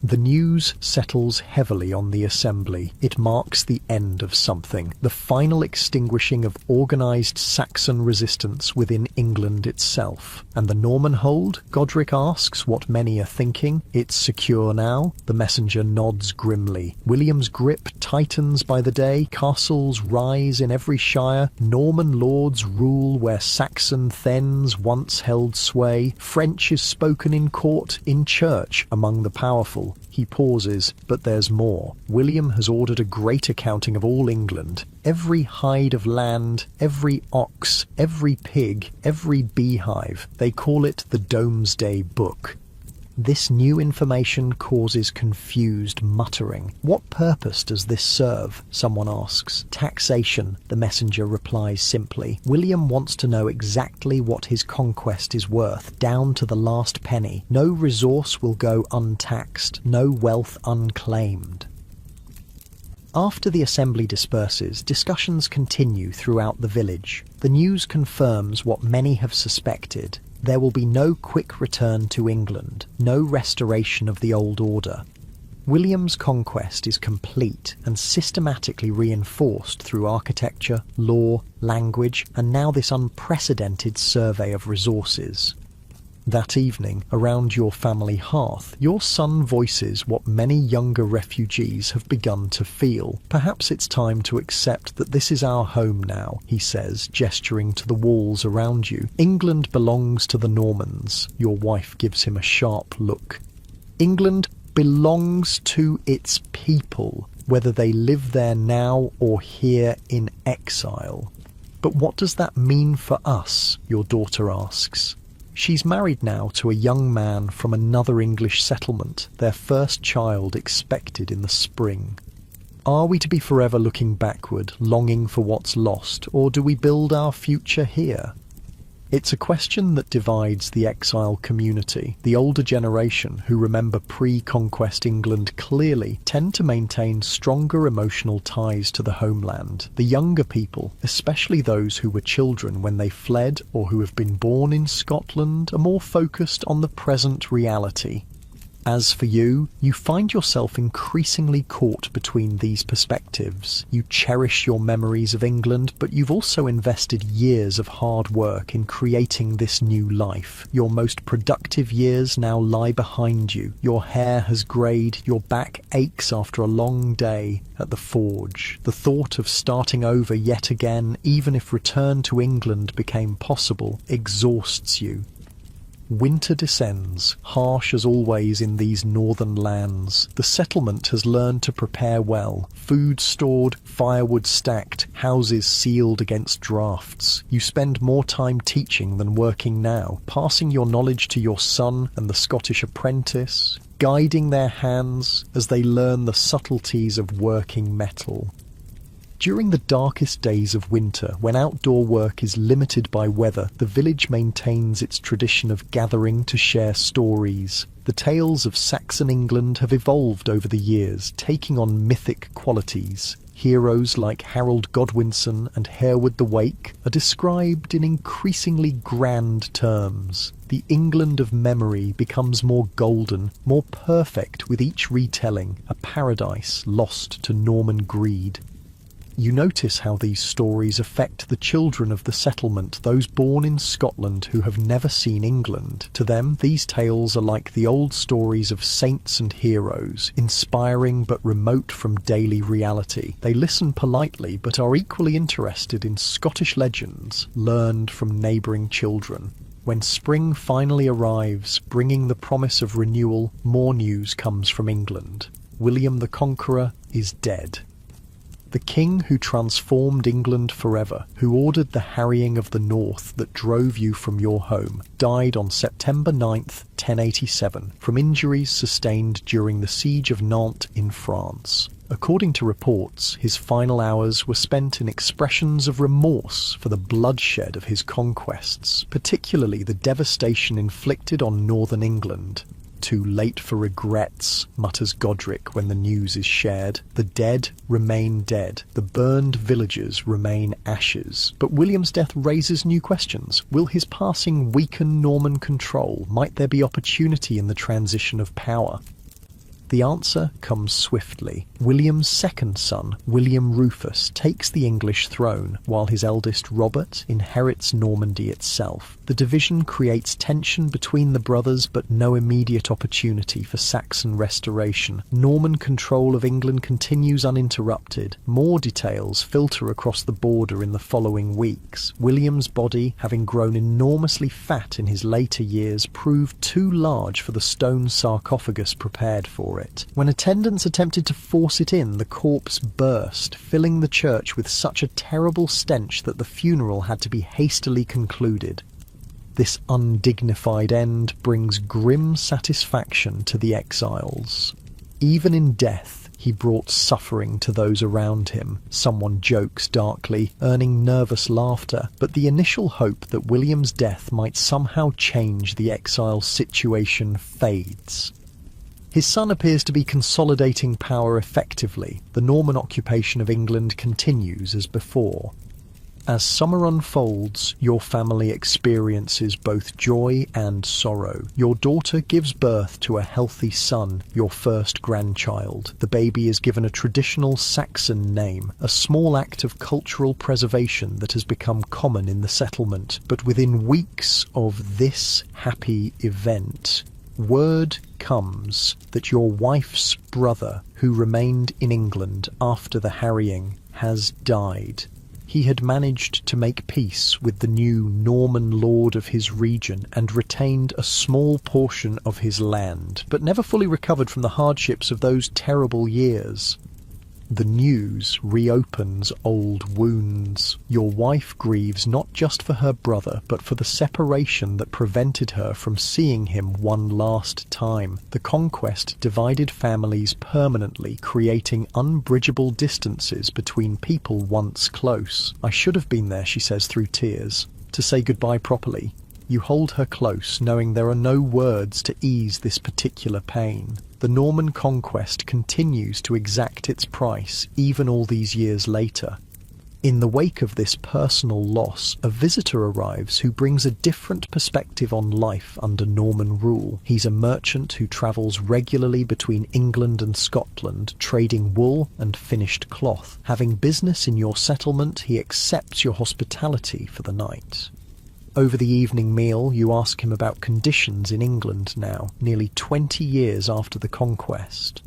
The news settles heavily on the assembly. It marks the end of something, the final extinguishing of organised Saxon resistance within England itself. And the Norman hold? Godric asks what many are thinking. It's secure now? The messenger nods grimly. William's grip tightens by the day. Castles rise in every shire. Norman lords rule where Saxon thegns once held sway. French is spoken in court, in church, among the powerful. He pauses, but there's more. William has ordered a great accounting of all England. Every hide of land, every ox, every pig, every beehive. They call it the Domesday Book. This new information causes confused muttering. What purpose does this serve? Someone asks. Taxation, the messenger replies simply. William wants to know exactly what his conquest is worth, down to the last penny. No resource will go untaxed, no wealth unclaimed. After the assembly disperses, discussions continue throughout the village. The news confirms what many have suspected. There will be no quick return to England, no restoration of the old order. William's conquest is complete and systematically reinforced through architecture, law, language, and now this unprecedented survey of resources. That evening, around your family hearth, your son voices what many younger refugees have begun to feel. Perhaps it's time to accept that this is our home now, he says, gesturing to the walls around you. England belongs to the Normans. Your wife gives him a sharp look. England belongs to its people, whether they live there now or here in exile. But what does that mean for us? Your daughter asks. She's married now to a young man from another English settlement, their first child expected in the spring. Are we to be forever looking backward, longing for what's lost, or do we build our future here? It's a question that divides the exile community. The older generation, who remember pre-conquest England clearly, tend to maintain stronger emotional ties to the homeland. The younger people, especially those who were children when they fled or who have been born in Scotland, are more focused on the present reality. As for you, you find yourself increasingly caught between these perspectives. You cherish your memories of England, but you've also invested years of hard work in creating this new life. Your most productive years now lie behind you. Your hair has greyed, your back aches after a long day at the forge. The thought of starting over yet again, even if return to England became possible, exhausts you. Winter descends, harsh as always in these northern lands. The settlement has learned to prepare well. Food stored, firewood stacked, houses sealed against drafts. You spend more time teaching than working now, passing your knowledge to your son and the Scottish apprentice, guiding their hands as they learn the subtleties of working metal. During the darkest days of winter, when outdoor work is limited by weather, the village maintains its tradition of gathering to share stories. The tales of Saxon England have evolved over the years, taking on mythic qualities. Heroes like Harold Godwinson and Hereward the Wake are described in increasingly grand terms. The England of memory becomes more golden, more perfect with each retelling, a paradise lost to Norman greed. You notice how these stories affect the children of the settlement, those born in Scotland who have never seen England. To them, these tales are like the old stories of saints and heroes, inspiring but remote from daily reality. They listen politely but are equally interested in Scottish legends learned from neighbouring children. When spring finally arrives, bringing the promise of renewal, more news comes from England. William the Conqueror is dead. The king who transformed England forever, who ordered the harrying of the north that drove you from your home, died on September 9th, 1087, from injuries sustained during the siege of Nantes in France. According to reports, his final hours were spent in expressions of remorse for the bloodshed of his conquests, particularly the devastation inflicted on northern England. "Too late for regrets," mutters Godric when the news is shared. "The dead remain dead. The burned villages remain ashes." But William's death raises new questions. Will his passing weaken Norman control? Might there be opportunity in the transition of power? The answer comes swiftly. William's second son, William Rufus, takes the English throne, while his eldest Robert inherits Normandy itself. The division creates tension between the brothers, but no immediate opportunity for Saxon restoration. Norman control of England continues uninterrupted. More details filter across the border in the following weeks. William's body, having grown enormously fat in his later years, proved too large for the stone sarcophagus prepared for it. When attendants attempted to force it in, the corpse burst, filling the church with such a terrible stench that the funeral had to be hastily concluded. This undignified end brings grim satisfaction to the exiles. Even in death, he brought suffering to those around him. Someone jokes darkly, earning nervous laughter, but the initial hope that William's death might somehow change the exile's situation fades. His son appears to be consolidating power effectively. The Norman occupation of England continues as before. As summer unfolds, your family experiences both joy and sorrow. Your daughter gives birth to a healthy son, your first grandchild. The baby is given a traditional Saxon name, a small act of cultural preservation that has become common in the settlement. But within weeks of this happy event, word comes that your wife's brother, who remained in England after the harrying, has died. He had managed to make peace with the new Norman lord of his region and retained a small portion of his land, but never fully recovered from the hardships of those terrible years. The news reopens old wounds. Your wife grieves not just for her brother, but for the separation that prevented her from seeing him one last time. The Conquest divided families permanently, creating unbridgeable distances between people once close. "I should have been there," she says through tears, "to say goodbye properly." You hold her close, knowing there are no words to ease this particular pain. The Norman conquest continues to exact its price, even all these years later. In the wake of this personal loss, a visitor arrives who brings a different perspective on life under Norman rule. He's a merchant who travels regularly between England and Scotland, trading wool and finished cloth. Having business in your settlement, he accepts your hospitality for the night. Over the evening meal, you ask him about conditions in England now, nearly 20 years after the conquest.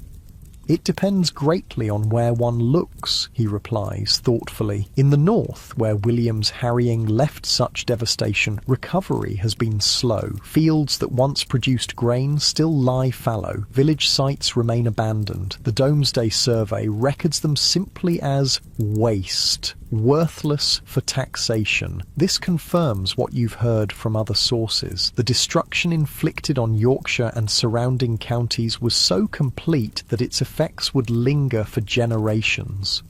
"It depends greatly on where one looks," he replies thoughtfully. "In the north, where William's harrying left such devastation, recovery has been slow. Fields that once produced grain still lie fallow. Village sites remain abandoned. The Domesday Survey records them simply as waste, worthless for taxation. This confirms what you've heard from other sources. The destruction inflicted on Yorkshire and surrounding counties was so complete that its effects would linger for generations.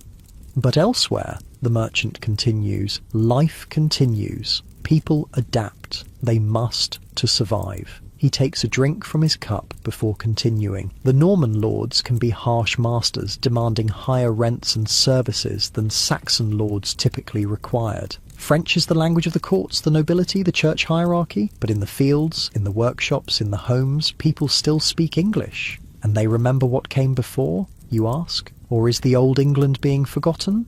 But elsewhere," the merchant continues, "life continues. People adapt. They must to survive." He takes a drink from his cup before continuing. The Norman lords can be harsh masters, demanding higher rents and services than Saxon lords typically required. French is the language of the courts, the nobility, the church hierarchy, but in the fields, in the workshops, in the homes, people still speak English. And they remember what came before, you ask? Or is the old England being forgotten?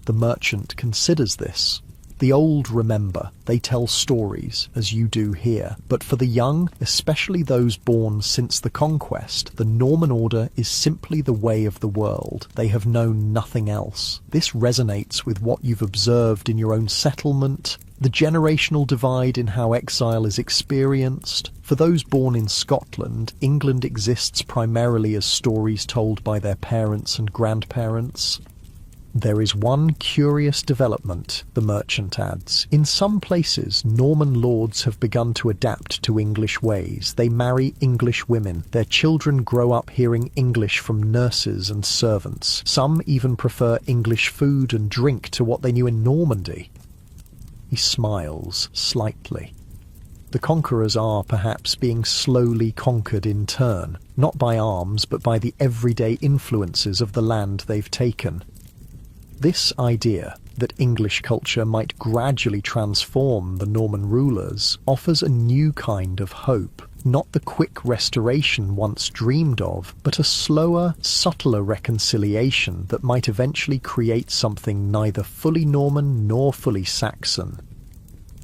The merchant considers this. The old remember, they tell stories, as you do here. But for the young, especially those born since the Conquest, the Norman order is simply the way of the world. They have known nothing else. This resonates with what you've observed in your own settlement, the generational divide in how exile is experienced. For those born in Scotland, England exists primarily as stories told by their parents and grandparents. There is one curious development, the merchant adds. In some places, Norman lords have begun to adapt to English ways. They marry English women. Their children grow up hearing English from nurses and servants. Some even prefer English food and drink to what they knew in Normandy. He smiles slightly. The conquerors are, perhaps, being slowly conquered in turn, not by arms, but by the everyday influences of the land they've taken. This idea that English culture might gradually transform the Norman rulers offers a new kind of hope. Not the quick restoration once dreamed of, but a slower, subtler reconciliation that might eventually create something neither fully Norman nor fully Saxon.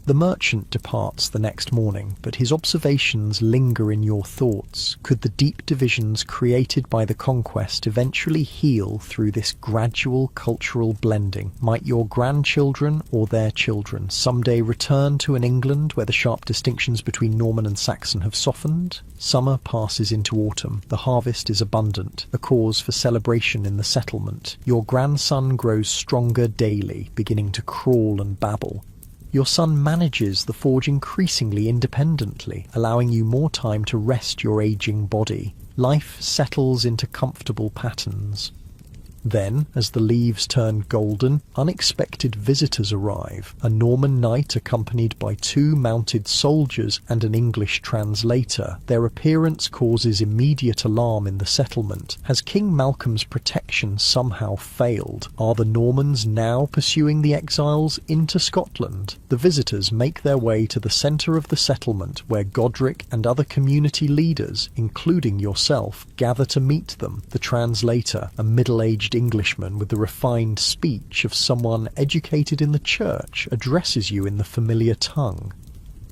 The merchant departs the next morning, but his observations linger in your thoughts. Could the deep divisions created by the Conquest eventually heal through this gradual cultural blending? Might your grandchildren or their children someday return to an England where the sharp distinctions between Norman and Saxon have softened? Summer passes into autumn. The harvest is abundant, a cause for celebration in the settlement. Your grandson grows stronger daily, beginning to crawl and babble. Your son manages the forge increasingly independently, allowing you more time to rest your aging body. Life settles into comfortable patterns. Then, as the leaves turn golden, unexpected visitors arrive. A Norman knight accompanied by 2 mounted soldiers and an English translator. Their appearance causes immediate alarm in the settlement. Has King Malcolm's protection somehow failed? Are the Normans now pursuing the exiles into Scotland? The visitors make their way to the centre of the settlement, where Godric and other community leaders, including yourself, gather to meet them. The translator, a middle-aged Englishman with the refined speech of someone educated in the church, addresses you in the familiar tongue.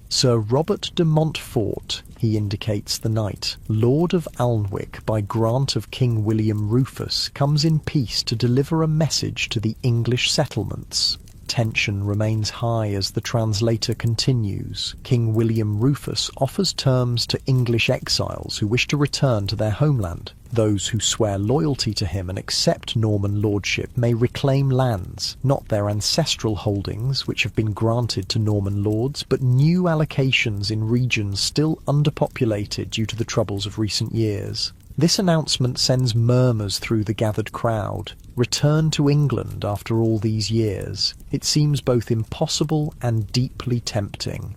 Sir Robert de Montfort, he indicates the knight, Lord of Alnwick by grant of King William Rufus, comes in peace to deliver a message to the English settlements. Tension remains high as the translator continues. King William Rufus offers terms to English exiles who wish to return to their homeland. Those who swear loyalty to him and accept Norman lordship may reclaim lands, not their ancestral holdings which have been granted to Norman lords, but new allocations in regions still underpopulated due to the troubles of recent years. This announcement sends murmurs through the gathered crowd. Return to England after all these years. It seems both impossible and deeply tempting.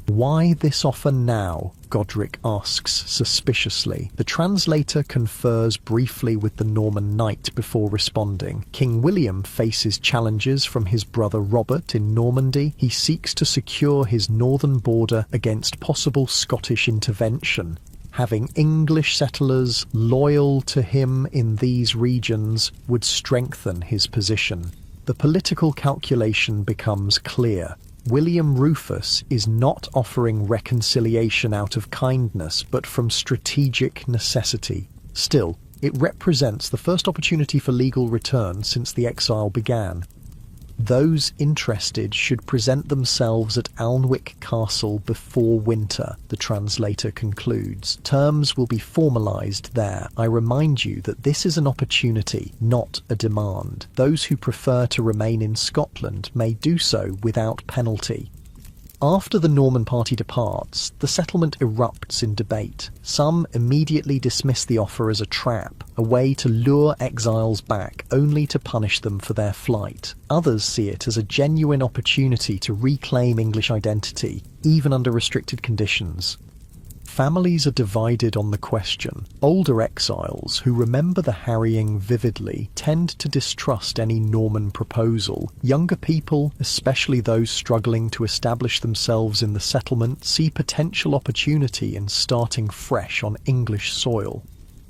Why this offer now? Godric asks suspiciously. The translator confers briefly with the Norman knight before responding. King William faces challenges from his brother Robert in Normandy. He seeks to secure his northern border against possible Scottish intervention. Having English settlers loyal to him in these regions would strengthen his position. The political calculation becomes clear. William Rufus is not offering reconciliation out of kindness, but from strategic necessity. Still, it represents the first opportunity for legal return since the exile began. Those interested should present themselves at Alnwick Castle before winter, the translator concludes. Terms will be formalised there. I remind you that this is an opportunity, not a demand. Those who prefer to remain in Scotland may do so without penalty. After the Norman party departs, the settlement erupts in debate. Some immediately dismiss the offer as a trap, a way to lure exiles back only to punish them for their flight. Others see it as a genuine opportunity to reclaim English identity, even under restricted conditions. Families are divided on the question. Older exiles, who remember the harrying vividly, tend to distrust any Norman proposal. Younger people, especially those struggling to establish themselves in the settlement, see potential opportunity in starting fresh on English soil.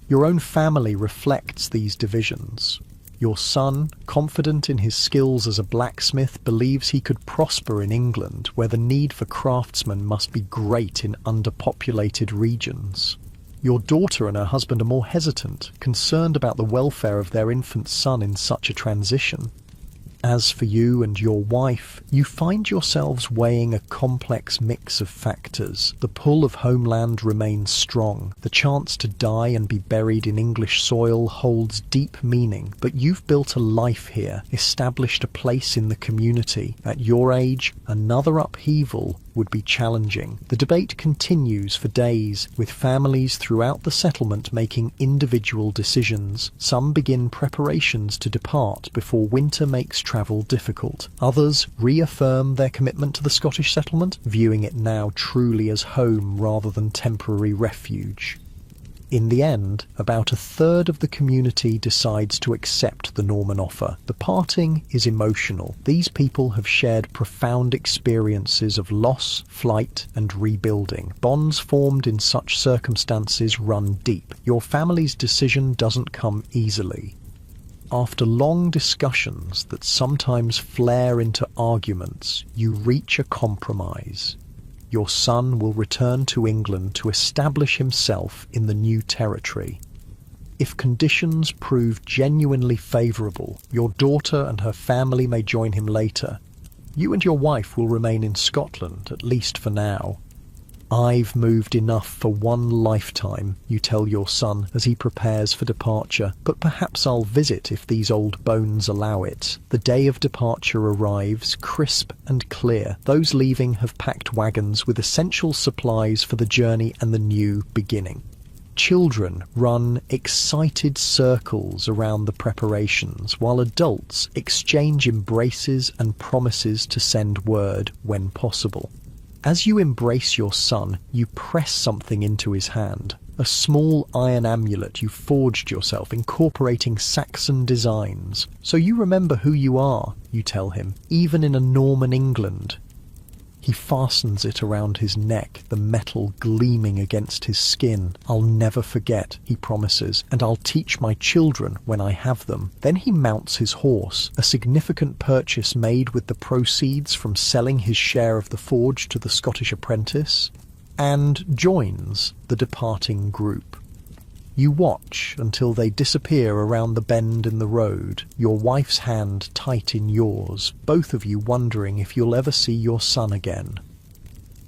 Your own family reflects these divisions. Your son, confident in his skills as a blacksmith, believes he could prosper in England, where the need for craftsmen must be great in underpopulated regions. Your daughter and her husband are more hesitant, concerned about the welfare of their infant son in such a transition. As for you and your wife, you find yourselves weighing a complex mix of factors. The pull of homeland remains strong. The chance to die and be buried in English soil holds deep meaning, but you've built a life here, established a place in the community. At your age, another upheaval would be challenging. The debate continues for days, with families throughout the settlement making individual decisions. Some begin preparations to depart before winter makes travel difficult. Others reaffirm their commitment to the Scottish settlement, viewing it now truly as home rather than temporary refuge. In the end, about a third of the community decides to accept the Norman offer. The parting is emotional. These people have shared profound experiences of loss, flight, and rebuilding. Bonds formed in such circumstances run deep. Your family's decision doesn't come easily. After long discussions that sometimes flare into arguments, you reach a compromise. Your son will return to England to establish himself in the new territory. If conditions prove genuinely favourable, your daughter and her family may join him later. You and your wife will remain in Scotland, at least for now. I've moved enough for one lifetime, you tell your son as he prepares for departure, but perhaps I'll visit if these old bones allow it. The day of departure arrives, crisp and clear. Those leaving have packed wagons with essential supplies for the journey and the new beginning. Children run excited circles around the preparations, while adults exchange embraces and promises to send word when possible. As you embrace your son, you press something into his hand, a small iron amulet you forged yourself, incorporating Saxon designs. So you remember who you are, you tell him, even in a Norman England. He fastens it around his neck, the metal gleaming against his skin. I'll never forget, he promises, and I'll teach my children when I have them. Then he mounts his horse, a significant purchase made with the proceeds from selling his share of the forge to the Scottish apprentice, and joins the departing group. You watch until they disappear around the bend in the road, your wife's hand tight in yours, both of you wondering if you'll ever see your son again.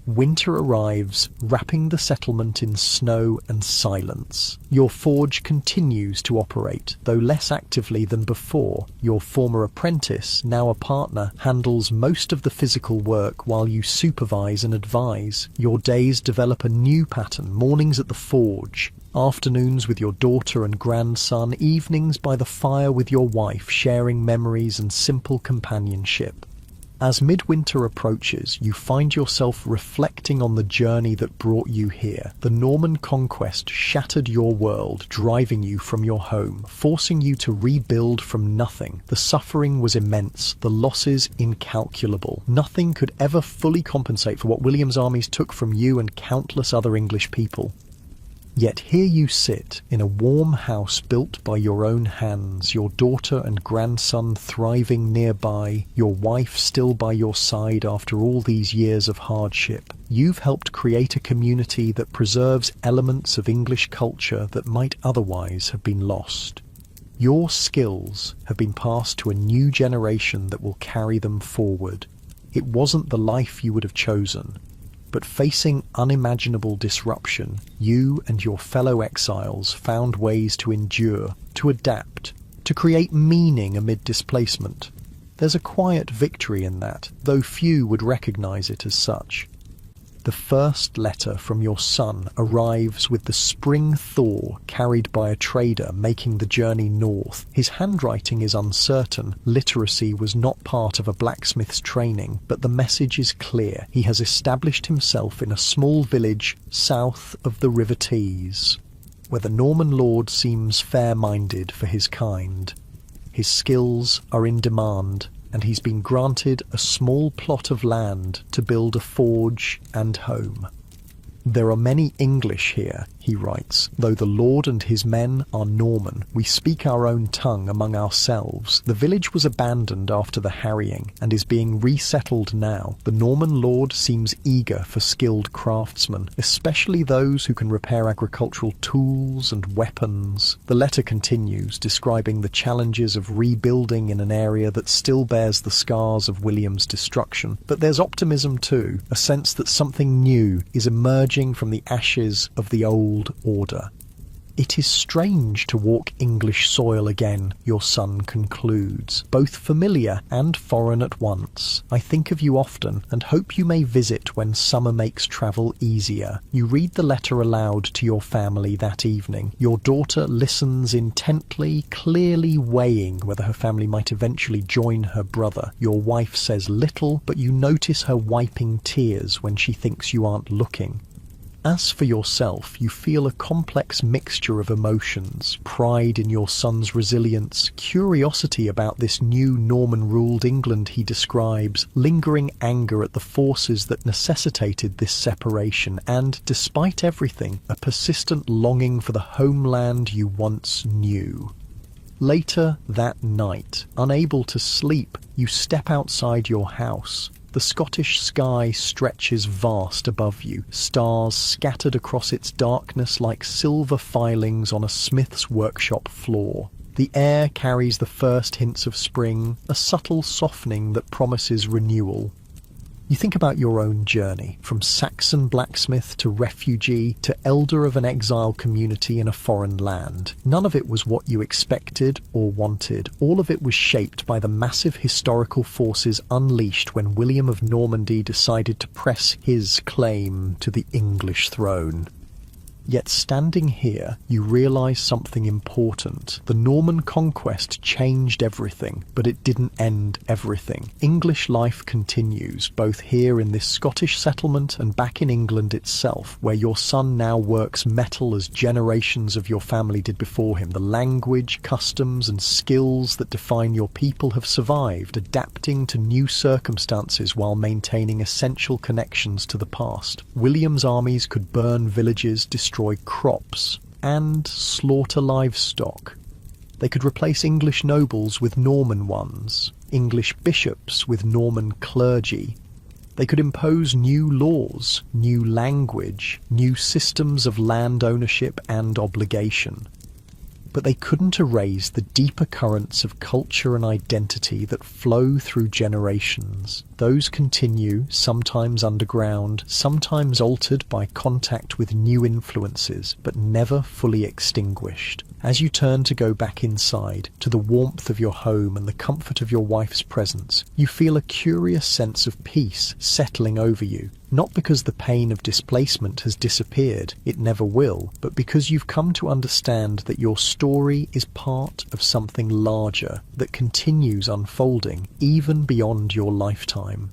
Winter arrives, wrapping the settlement in snow and silence. Your forge continues to operate, though less actively than before. Your former apprentice, now a partner, handles most of the physical work while you supervise and advise. Your days develop a new pattern, mornings at the forge, afternoons with your daughter and grandson, evenings by the fire with your wife, sharing memories and simple companionship. As midwinter approaches, you find yourself reflecting on the journey that brought you here. The Norman conquest shattered your world, driving you from your home, forcing you to rebuild from nothing. The suffering was immense, the losses incalculable. Nothing could ever fully compensate for what William's armies took from you and countless other English people. Yet here you sit, in a warm house built by your own hands, your daughter and grandson thriving nearby, your wife still by your side after all these years of hardship. You've helped create a community that preserves elements of English culture that might otherwise have been lost. Your skills have been passed to a new generation that will carry them forward. It wasn't the life you would have chosen, but facing unimaginable disruption, you and your fellow exiles found ways to endure, to adapt, to create meaning amid displacement. There's a quiet victory in that, though few would recognize it as such. The first letter from your son arrives with the spring thaw carried by a trader making the journey north. His handwriting is uncertain, literacy was not part of a blacksmith's training, but the message is clear. He has established himself in a small village south of the River Tees, where the Norman lord seems fair-minded for his kind. His skills are in demand, and he's been granted a small plot of land to build a forge and home. There are many English here, he writes, though the lord and his men are Norman. We speak our own tongue among ourselves. The village was abandoned after the harrying and is being resettled now. The Norman lord seems eager for skilled craftsmen, especially those who can repair agricultural tools and weapons. The letter continues, describing the challenges of rebuilding in an area that still bears the scars of William's destruction. But there's optimism too, a sense that something new is emerging from the ashes of the old order. It is strange to walk English soil again, your son concludes, both familiar and foreign at once. I think of you often and hope you may visit when summer makes travel easier. You read the letter aloud to your family that evening. Your daughter listens intently, clearly weighing whether her family might eventually join her brother. Your wife says little, but you notice her wiping tears when she thinks you aren't looking. As for yourself, you feel a complex mixture of emotions, pride in your son's resilience, curiosity about this new Norman-ruled England he describes, lingering anger at the forces that necessitated this separation, and, despite everything, a persistent longing for the homeland you once knew. Later that night, unable to sleep, you step outside your house. The Scottish sky stretches vast above you, stars scattered across its darkness like silver filings on a smith's workshop floor. The air carries the first hints of spring, a subtle softening that promises renewal. You think about your own journey, from Saxon blacksmith to refugee to elder of an exile community in a foreign land. None of it was what you expected or wanted. All of it was shaped by the massive historical forces unleashed when William of Normandy decided to press his claim to the English throne. Yet standing here, you realise something important. The Norman conquest changed everything, but it didn't end everything. English life continues, both here in this Scottish settlement and back in England itself, where your son now works metal as generations of your family did before him. The language, customs and skills that define your people have survived, adapting to new circumstances while maintaining essential connections to the past. William's armies could burn villages, destroy crops, and slaughter livestock. They could replace English nobles with Norman ones, English bishops with Norman clergy. They could impose new laws, new language, new systems of land ownership and obligation. But they couldn't erase the deeper currents of culture and identity that flow through generations. Those continue, sometimes underground, sometimes altered by contact with new influences, but never fully extinguished. As you turn to go back inside, to the warmth of your home and the comfort of your wife's presence, you feel a curious sense of peace settling over you. Not because the pain of displacement has disappeared, it never will, but because you've come to understand that your story is part of something larger that continues unfolding even beyond your lifetime.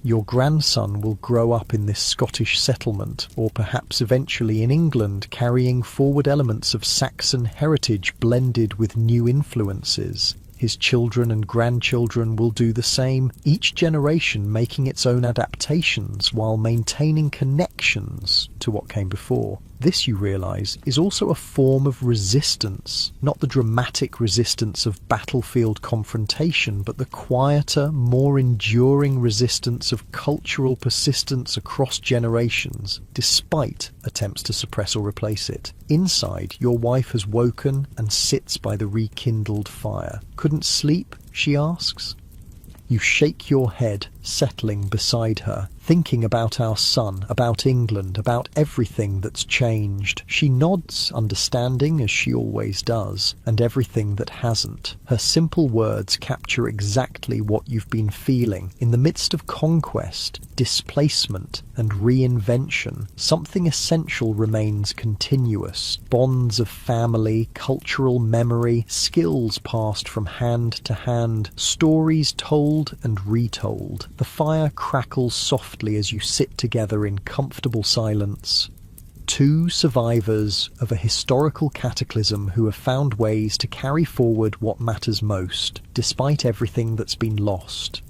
Your grandson will grow up in this Scottish settlement, or perhaps eventually in England, carrying forward elements of Saxon heritage blended with new influences. His children and grandchildren will do the same, each generation making its own adaptations while maintaining connections to what came before. This, you realise, is also a form of resistance, not the dramatic resistance of battlefield confrontation, but the quieter, more enduring resistance of cultural persistence across generations, despite attempts to suppress or replace it. Inside, your wife has woken and sits by the rekindled fire. Couldn't sleep? She asks. You shake your head, settling beside her, thinking about our son, about England, about everything that's changed. She nods, understanding as she always does, and everything that hasn't. Her simple words capture exactly what you've been feeling. In the midst of conquest, displacement, and reinvention, something essential remains continuous. Bonds of family, cultural memory, skills passed from hand to hand, stories told and retold. The fire crackles softly as you sit together in comfortable silence. Two survivors of a historical cataclysm who have found ways to carry forward what matters most, despite everything that's been lost.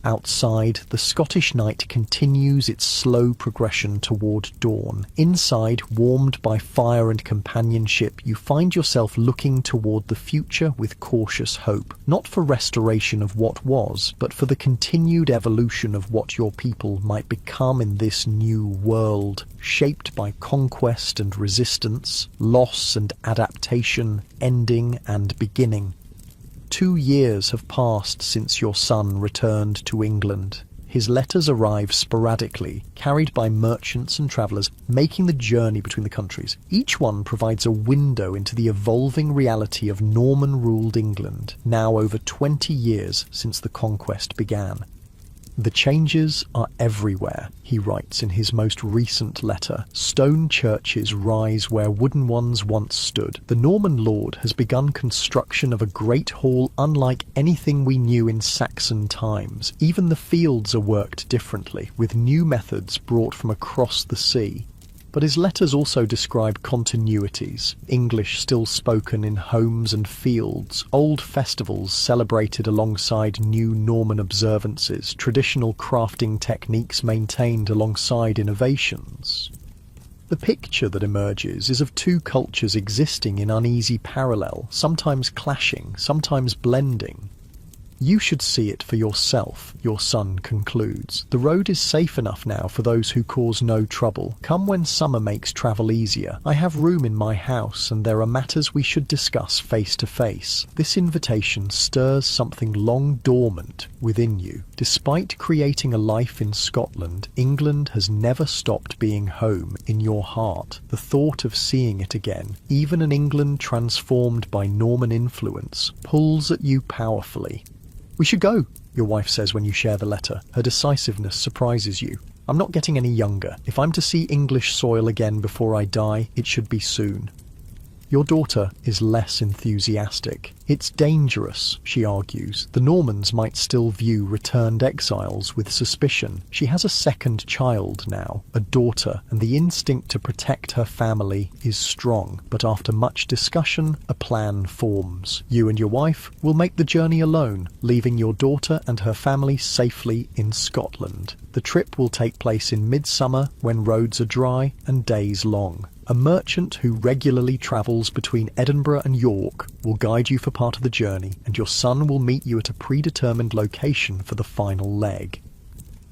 Outside, the Scottish night continues its slow progression toward dawn. Inside, warmed by fire and companionship, you find yourself looking toward the future with cautious hope, not for restoration of what was, but for the continued evolution of what your people might become in this new world, shaped by conquest and resistance, loss and adaptation, ending and beginning. 2 years have passed since your son returned to England. His letters arrive sporadically, carried by merchants and travellers making the journey between the countries. Each one provides a window into the evolving reality of Norman-ruled England, now over 20 years since the conquest began. The changes are everywhere, he writes in his most recent letter. Stone churches rise where wooden ones once stood. The Norman lord has begun construction of a great hall unlike anything we knew in Saxon times. Even the fields are worked differently, with new methods brought from across the sea. But his letters also describe continuities, English still spoken in homes and fields, old festivals celebrated alongside new Norman observances, traditional crafting techniques maintained alongside innovations. The picture that emerges is of two cultures existing in uneasy parallel, sometimes clashing, sometimes blending. You should see it for yourself, your son concludes. The road is safe enough now for those who cause no trouble. Come when summer makes travel easier. I have room in my house, and there are matters we should discuss face to face. This invitation stirs something long dormant within you. Despite creating a life in Scotland, England has never stopped being home in your heart. The thought of seeing it again, even an England transformed by Norman influence, pulls at you powerfully. "We should go," your wife says when you share the letter. Her decisiveness surprises you. "I'm not getting any younger. If I'm to see English soil again before I die, it should be soon." Your daughter is less enthusiastic. "It's dangerous," she argues. "The Normans might still view returned exiles with suspicion. She has a second child now, a daughter, and the instinct to protect her family is strong. But after much discussion, a plan forms. You and your wife will make the journey alone, leaving your daughter and her family safely in Scotland. The trip will take place in midsummer when roads are dry and days long. A merchant who regularly travels between Edinburgh and York will guide you for part of the journey, and your son will meet you at a predetermined location for the final leg.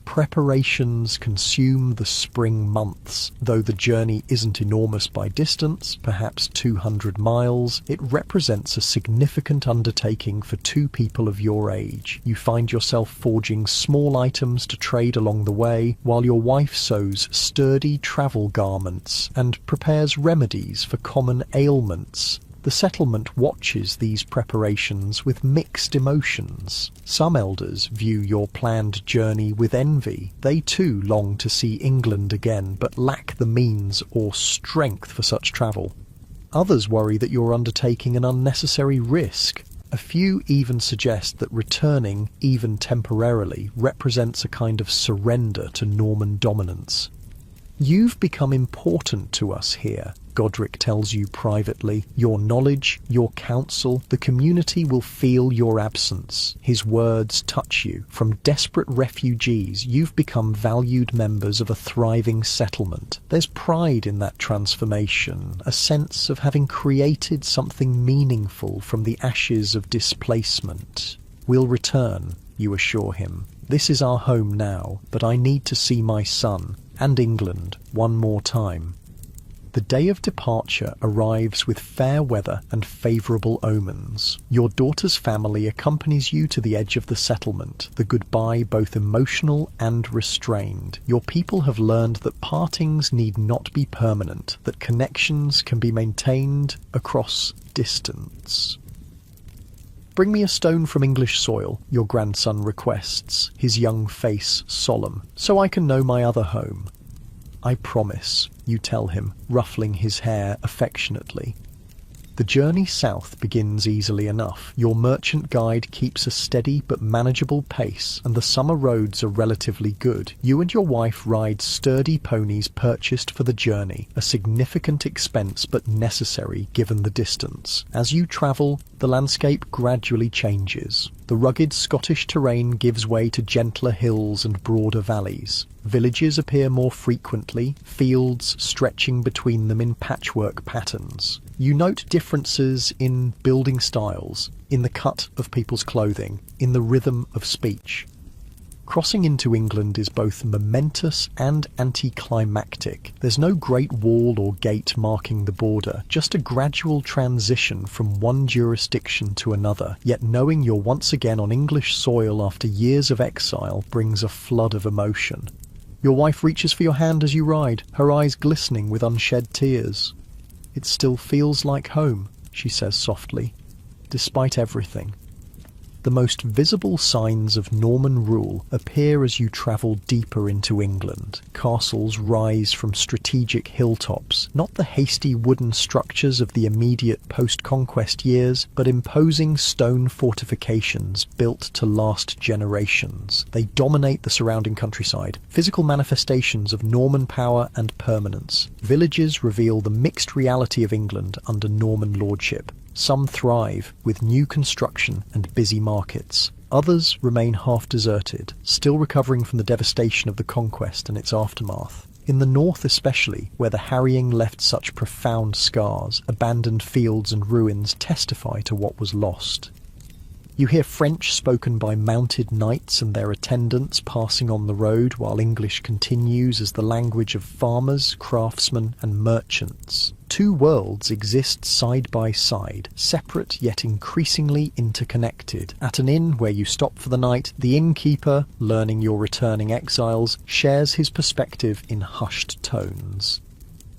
Preparations consume the spring months. Though the journey isn't enormous by distance, perhaps 200 miles, it represents a significant undertaking for two people of your age. You find yourself forging small items to trade along the way, while your wife sews sturdy travel garments and prepares remedies for common ailments. The settlement watches these preparations with mixed emotions. Some elders view your planned journey with envy. They too long to see England again, but lack the means or strength for such travel. Others worry that you're undertaking an unnecessary risk. A few even suggest that returning, even temporarily, represents a kind of surrender to Norman dominance. "You've become important to us here," Godric tells you privately. "Your knowledge, your counsel, the community will feel your absence." His words touch you. From desperate refugees, you've become valued members of a thriving settlement. There's pride in that transformation, a sense of having created something meaningful from the ashes of displacement. "We'll return," you assure him. "This is our home now, but I need to see my son and England one more time." The day of departure arrives with fair weather and favourable omens. Your daughter's family accompanies you to the edge of the settlement, the goodbye both emotional and restrained. Your people have learned that partings need not be permanent, that connections can be maintained across distance. "Bring me a stone from English soil," your grandson requests, his young face solemn, "so I can know my other home." "I promise," you tell him, ruffling his hair affectionately. The journey south begins easily enough. Your merchant guide keeps a steady but manageable pace, and the summer roads are relatively good. You and your wife ride sturdy ponies purchased for the journey, a significant expense but necessary given the distance. As you travel, the landscape gradually changes. The rugged Scottish terrain gives way to gentler hills and broader valleys. Villages appear more frequently, fields stretching between them in patchwork patterns. You note differences in building styles, in the cut of people's clothing, in the rhythm of speech. Crossing into England is both momentous and anticlimactic. There's no great wall or gate marking the border, just a gradual transition from one jurisdiction to another, yet knowing you're once again on English soil after years of exile brings a flood of emotion. Your wife reaches for your hand as you ride, her eyes glistening with unshed tears. "It still feels like home," she says softly, "despite everything." The most visible signs of Norman rule appear as you travel deeper into England. Castles rise from strategic hilltops, not the hasty wooden structures of the immediate post-conquest years, but imposing stone fortifications built to last generations. They dominate the surrounding countryside, physical manifestations of Norman power and permanence. Villages reveal the mixed reality of England under Norman lordship. Some thrive with new construction and busy markets. Others remain half-deserted, still recovering from the devastation of the Conquest and its aftermath. In the north especially, where the harrying left such profound scars, abandoned fields and ruins testify to what was lost. You hear French spoken by mounted knights and their attendants passing on the road, while English continues as the language of farmers, craftsmen, and merchants. Two worlds exist side by side, separate yet increasingly interconnected. At an inn where you stop for the night, the innkeeper, learning you're returning exiles, shares his perspective in hushed tones.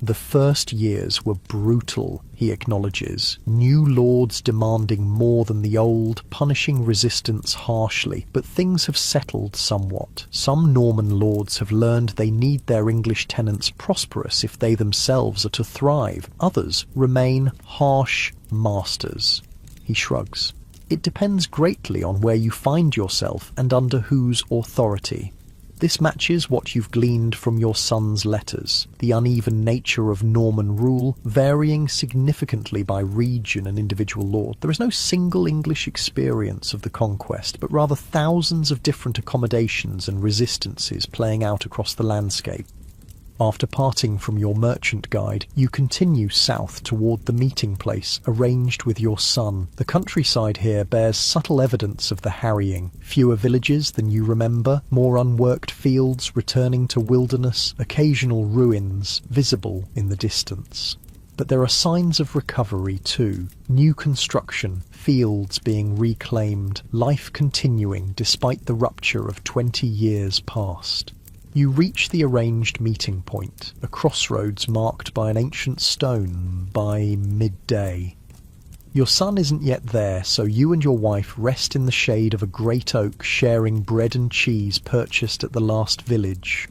"The first years were brutal," he acknowledges. "New lords demanding more than the old, punishing resistance harshly. But things have settled somewhat. Some Norman lords have learned they need their English tenants prosperous if they themselves are to thrive. Others remain harsh masters." He shrugs. "It depends greatly on where you find yourself and under whose authority." This matches what you've gleaned from your son's letters, the uneven nature of Norman rule varying significantly by region and individual lord. There is no single English experience of the conquest, but rather thousands of different accommodations and resistances playing out across the landscape. After parting from your merchant guide, you continue south toward the meeting place arranged with your son. The countryside here bears subtle evidence of the harrying. Fewer villages than you remember, more unworked fields returning to wilderness, occasional ruins visible in the distance. But there are signs of recovery too. New construction, fields being reclaimed, life continuing despite the rupture of 20 years past. You reach the arranged meeting point, a crossroads marked by an ancient stone, by midday. Your son isn't yet there, so you and your wife rest in the shade of a great oak, sharing bread and cheese purchased at the last village.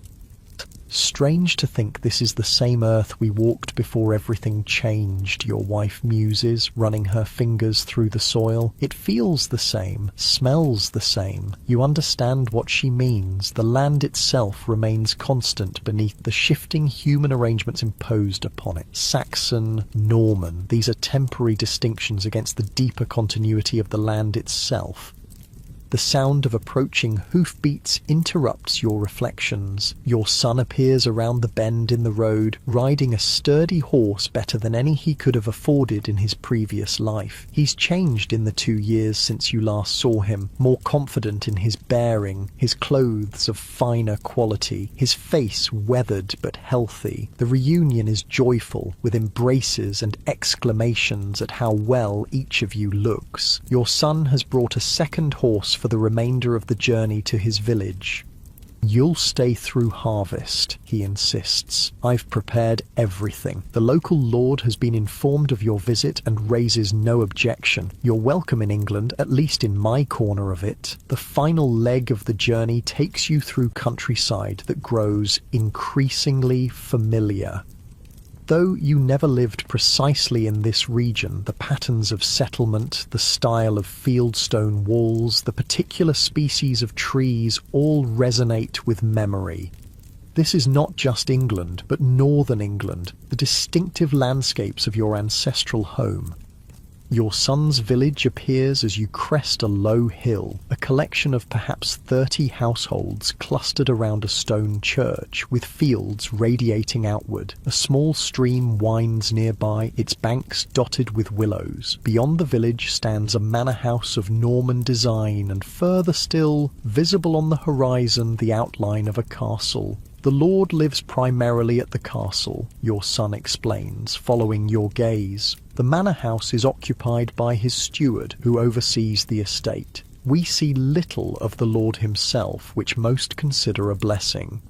"Strange to think this is the same earth we walked before everything changed," your wife muses, running her fingers through the soil. "It feels the same, smells the same." You understand what she means. The land itself remains constant beneath the shifting human arrangements imposed upon it. Saxon, Norman, these are temporary distinctions against the deeper continuity of the land itself. The sound of approaching hoofbeats interrupts your reflections. Your son appears around the bend in the road, riding a sturdy horse better than any he could have afforded in his previous life. He's changed in the 2 years since you last saw him, more confident in his bearing, his clothes of finer quality, his face weathered but healthy. The reunion is joyful, with embraces and exclamations at how well each of you looks. Your son has brought a second horse for the remainder of the journey to his village. "You'll stay through harvest," he insists. "I've prepared everything. The local lord has been informed of your visit and raises no objection. You're welcome in England, at least in my corner of it." The final leg of the journey takes you through countryside that grows increasingly familiar. Though you never lived precisely in this region, the patterns of settlement, the style of fieldstone walls, the particular species of trees all resonate with memory. This is not just England, but northern England, the distinctive landscapes of your ancestral home. Your son's village appears as you crest a low hill, a collection of perhaps 30 households clustered around a stone church, with fields radiating outward. A small stream winds nearby, its banks dotted with willows. Beyond the village stands a manor house of Norman design, and further still, visible on the horizon, the outline of a castle. "The lord lives primarily at the castle," your son explains, following your gaze. "The manor house is occupied by his steward, who oversees the estate. We see little of the lord himself, which most consider a blessing."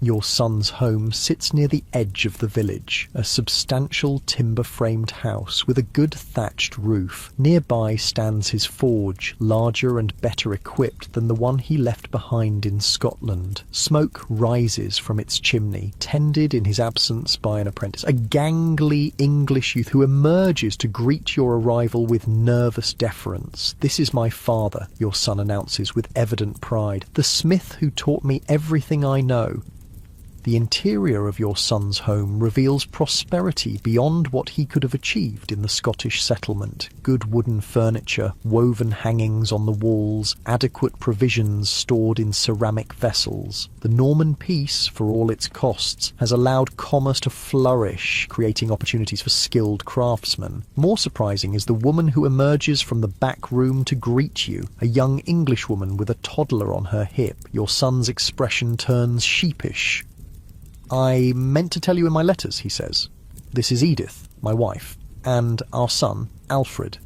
Your son's home sits near the edge of the village, a substantial timber-framed house with a good thatched roof. Nearby stands his forge, larger and better equipped than the one he left behind in Scotland. Smoke rises from its chimney, tended in his absence by an apprentice, a gangly English youth who emerges to greet your arrival with nervous deference. "This is my father," your son announces with evident pride, "the smith who taught me everything I know." The interior of your son's home reveals prosperity beyond what he could have achieved in the Scottish settlement. Good wooden furniture, woven hangings on the walls, adequate provisions stored in ceramic vessels. The Norman peace, for all its costs, has allowed commerce to flourish, creating opportunities for skilled craftsmen. More surprising is the woman who emerges from the back room to greet you, a young Englishwoman with a toddler on her hip. Your son's expression turns sheepish. "I meant to tell you in my letters," he says. "This is Edith, my wife, and our son, Alfred."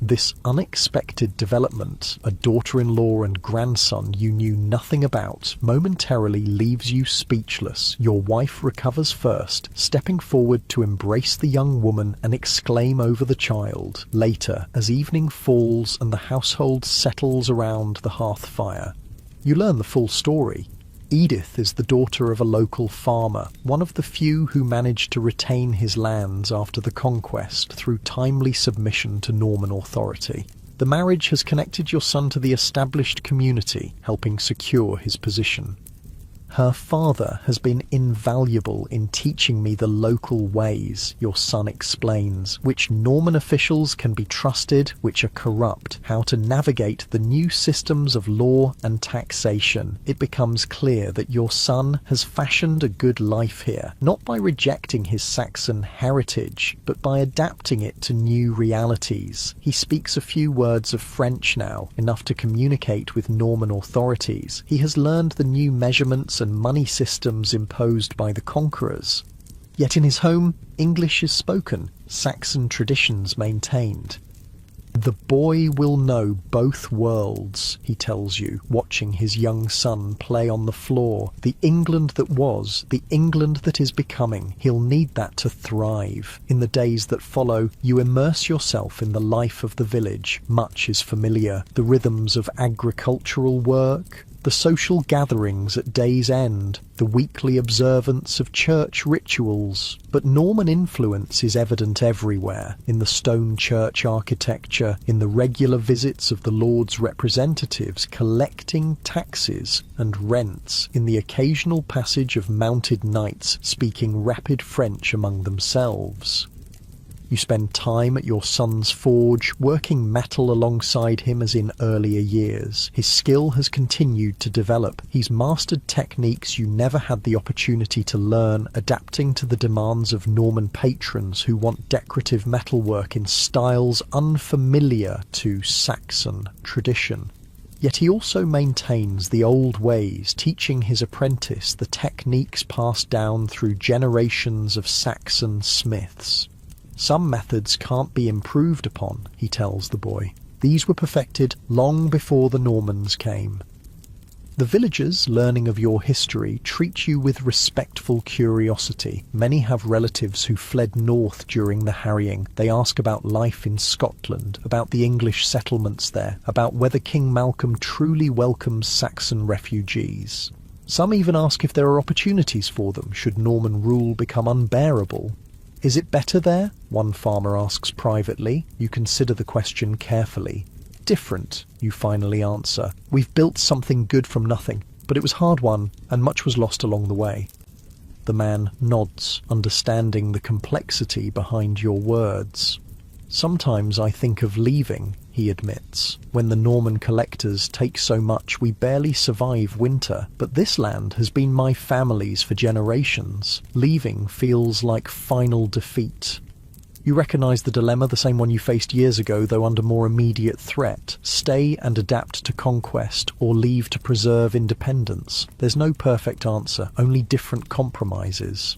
This unexpected development, a daughter-in-law and grandson you knew nothing about, momentarily leaves you speechless. Your wife recovers first, stepping forward to embrace the young woman and exclaim over the child. Later, as evening falls and the household settles around the hearth fire, you learn the full story. Edith is the daughter of a local farmer, one of the few who managed to retain his lands after the Conquest through timely submission to Norman authority. The marriage has connected your son to the established community, helping secure his position. "Her father has been invaluable in teaching me the local ways," your son explains, "which Norman officials can be trusted, which are corrupt, how to navigate the new systems of law and taxation." It becomes clear that your son has fashioned a good life here, not by rejecting his Saxon heritage, but by adapting it to new realities. He speaks a few words of French now, enough to communicate with Norman authorities. He has learned the new measurements and money systems imposed by the conquerors. Yet in his home, English is spoken, Saxon traditions maintained. "The boy will know both worlds," he tells you, watching his young son play on the floor. "The England that was, the England that is becoming. He'll need that to thrive." In the days that follow, you immerse yourself in the life of the village. Much is familiar. The rhythms of agricultural work, the social gatherings at day's end, the weekly observance of church rituals. But Norman influence is evident everywhere, in the stone church architecture, in the regular visits of the Lord's representatives collecting taxes and rents, in the occasional passage of mounted knights speaking rapid French among themselves. You spend time at your son's forge, working metal alongside him as in earlier years. His skill has continued to develop. He's mastered techniques you never had the opportunity to learn, adapting to the demands of Norman patrons who want decorative metalwork in styles unfamiliar to Saxon tradition. Yet he also maintains the old ways, teaching his apprentice the techniques passed down through generations of Saxon smiths. Some methods can't be improved upon, he tells the boy. These were perfected long before the Normans came. The villagers, learning of your history, treat you with respectful curiosity. Many have relatives who fled north during the harrying. They ask about life in Scotland, about the English settlements there, about whether King Malcolm truly welcomes Saxon refugees. Some even ask if there are opportunities for them should Norman rule become unbearable. Is it better there? One farmer asks privately. You consider the question carefully. Different, you finally answer. We've built something good from nothing, but it was hard won, and much was lost along the way. The man nods, understanding the complexity behind your words. Sometimes I think of leaving, he admits. When the Norman collectors take so much, we barely survive winter. But this land has been my family's for generations. Leaving feels like final defeat. You recognise the dilemma, the same one you faced years ago, though under more immediate threat. Stay and adapt to conquest, or leave to preserve independence. There's no perfect answer, only different compromises.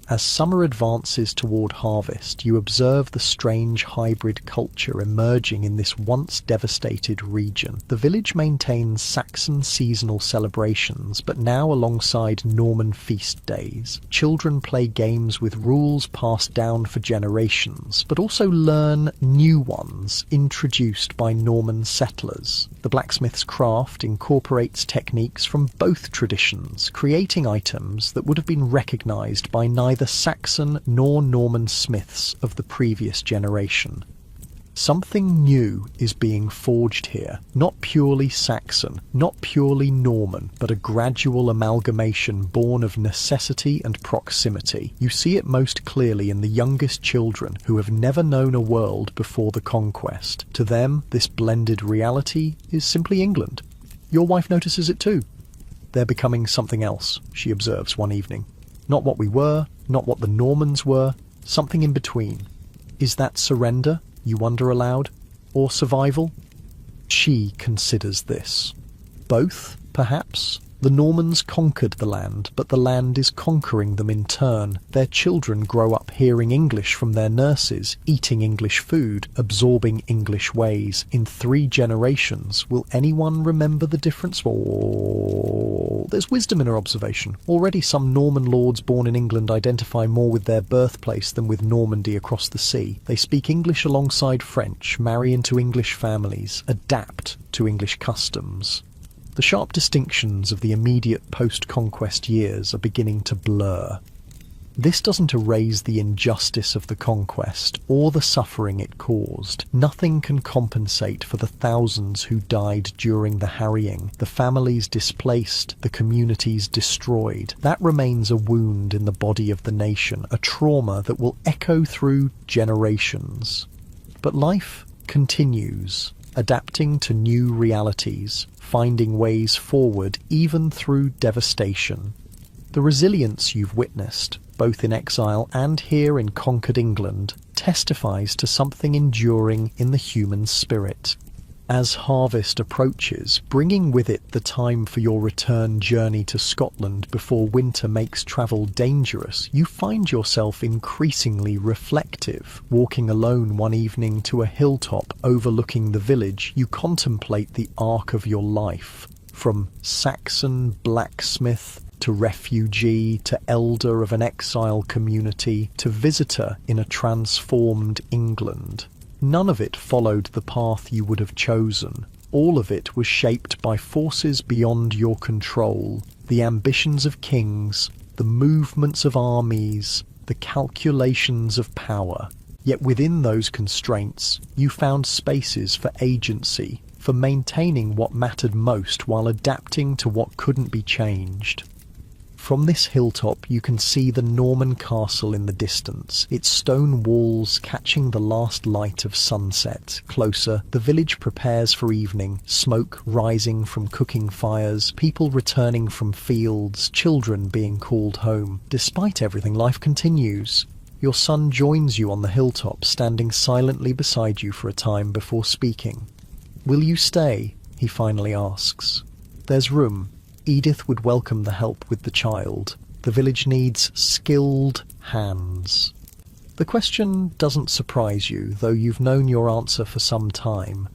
As summer advances toward harvest, you observe the strange hybrid culture emerging in this once devastated region. The village maintains Saxon seasonal celebrations, but now alongside Norman feast days. Children play games with rules passed down for generations, but also learn new ones introduced by Norman settlers. The blacksmith's craft incorporates techniques from both traditions, creating items that would have been recognised by neither Saxon nor Norman smiths of the previous generation. Something new is being forged here, not purely Saxon, not purely Norman, but a gradual amalgamation born of necessity and proximity. You see it most clearly in the youngest children who have never known a world before the Conquest. To them, this blended reality is simply England. Your wife notices it too. They're becoming something else, she observes one evening. Not what we were, not what the Normans were, something in between. Is that surrender, you wonder aloud, or survival? She considers this. Both, perhaps? The Normans conquered the land, but the land is conquering them in turn. Their children grow up hearing English from their nurses, eating English food, absorbing English ways. In 3 generations, will anyone remember the difference? Oh, there's wisdom in her observation. Already some Norman lords born in England identify more with their birthplace than with Normandy across the sea. They speak English alongside French, marry into English families, adapt to English customs. The sharp distinctions of the immediate post-conquest years are beginning to blur. This doesn't erase the injustice of the conquest or the suffering it caused. Nothing can compensate for the thousands who died during the harrying, the families displaced, the communities destroyed. That remains a wound in the body of the nation, a trauma that will echo through generations. But life continues, adapting to new realities, finding ways forward even through devastation. The resilience you've witnessed, both in exile and here in conquered England, testifies to something enduring in the human spirit. As harvest approaches, bringing with it the time for your return journey to Scotland before winter makes travel dangerous, you find yourself increasingly reflective. Walking alone one evening to a hilltop overlooking the village, you contemplate the arc of your life. From Saxon blacksmith to refugee, to elder of an exile community, to visitor in a transformed England. None of it followed the path you would have chosen. All of it was shaped by forces beyond your control, the ambitions of kings, the movements of armies, the calculations of power. Yet within those constraints, you found spaces for agency, for maintaining what mattered most while adapting to what couldn't be changed. From this hilltop you can see the Norman castle in the distance, its stone walls catching the last light of sunset. Closer, the village prepares for evening, smoke rising from cooking fires, people returning from fields, children being called home. Despite everything, life continues. Your son joins you on the hilltop, standing silently beside you for a time before speaking. "Will you stay?" he finally asks. "There's room. Edith would welcome the help with the child. The village needs skilled hands." The question doesn't surprise you, though you've known your answer for some time.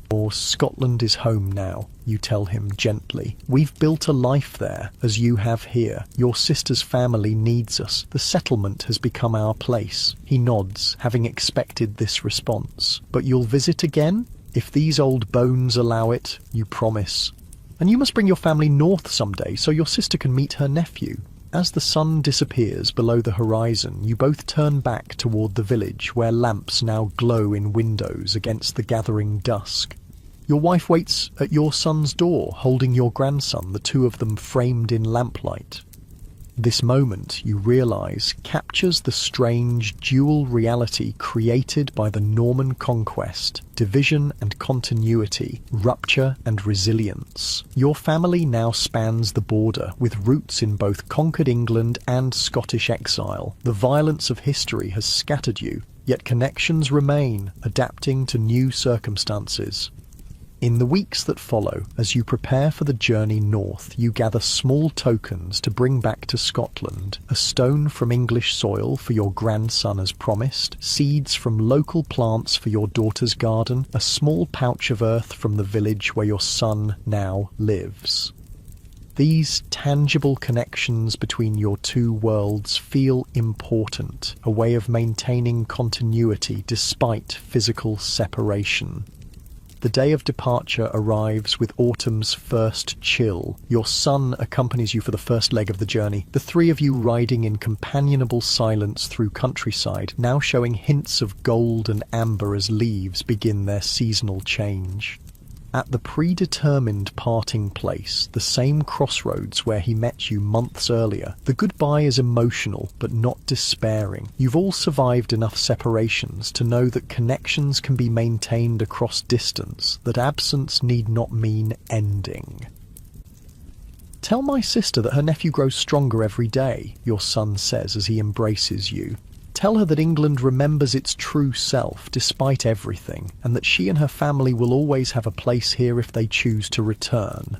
"Or Scotland is home now," you tell him gently. "We've built a life there, as you have here. Your sister's family needs us. The settlement has become our place." He nods, having expected this response. "But you'll visit again? If these old bones allow it, you promise. And you must bring your family north someday, so your sister can meet her nephew." As the sun disappears below the horizon, you both turn back toward the village, where lamps now glow in windows against the gathering dusk. Your wife waits at your son's door, holding your grandson, the two of them framed in lamplight. This moment, you realize, captures the strange dual reality created by the Norman conquest: division and continuity, rupture and resilience. Your family now spans the border, with roots in both conquered England and Scottish exile. The violence of history has scattered you, yet connections remain, adapting to new circumstances. In the weeks that follow, as you prepare for the journey north, you gather small tokens to bring back to Scotland: a stone from English soil for your grandson as promised, seeds from local plants for your daughter's garden, a small pouch of earth from the village where your son now lives. These tangible connections between your two worlds feel important, a way of maintaining continuity despite physical separation. The day of departure arrives with autumn's first chill. Your son accompanies you for the first leg of the journey, the three of you riding in companionable silence through countryside, now showing hints of gold and amber as leaves begin their seasonal change. At the predetermined parting place, the same crossroads where he met you months earlier, the goodbye is emotional but not despairing. You've all survived enough separations to know that connections can be maintained across distance, that absence need not mean ending. "Tell my sister that her nephew grows stronger every day," your son says as he embraces you. "Tell her that England remembers its true self despite everything, and that she and her family will always have a place here if they choose to return."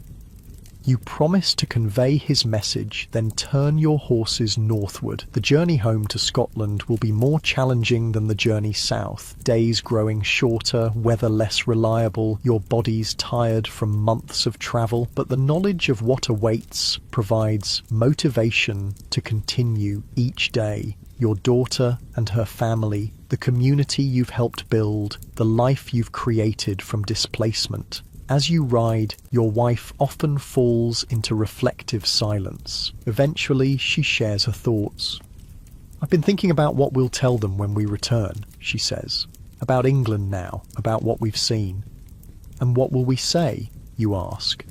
You promise to convey his message, then turn your horses northward. The journey home to Scotland will be more challenging than the journey south. Days growing shorter, weather less reliable, your bodies tired from months of travel, but the knowledge of what awaits provides motivation to continue each day. Your daughter and her family, the community you've helped build, the life you've created from displacement. As you ride, your wife often falls into reflective silence. Eventually, she shares her thoughts. "I've been thinking about what we'll tell them when we return," she says. "About England now, about what we've seen." "And what will we say?" you ask.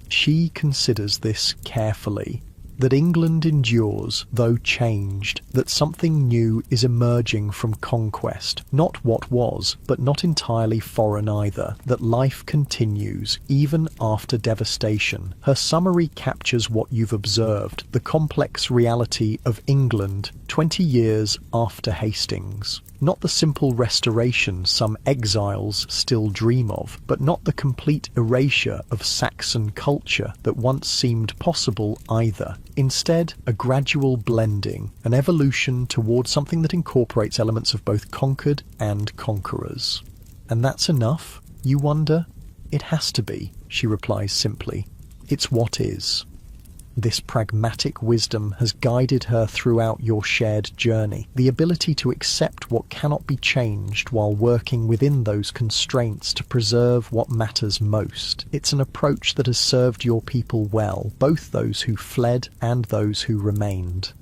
She considers this carefully. That England endures, though changed, that something new is emerging from conquest, not what was, but not entirely foreign either, that life continues, even after devastation. Her summary captures what you've observed, the complex reality of England 20 years after Hastings. Not the simple restoration some exiles still dream of, but not the complete erasure of Saxon culture that once seemed possible either. Instead, a gradual blending, an evolution toward something that incorporates elements of both conquered and conquerors. "And that's enough, you wonder?" "It has to be," she replies simply. "It's what is." This pragmatic wisdom has guided her throughout your shared journey, the ability to accept what cannot be changed while working within those constraints to preserve what matters most. It's an approach that has served your people well, both those who fled and those who remained.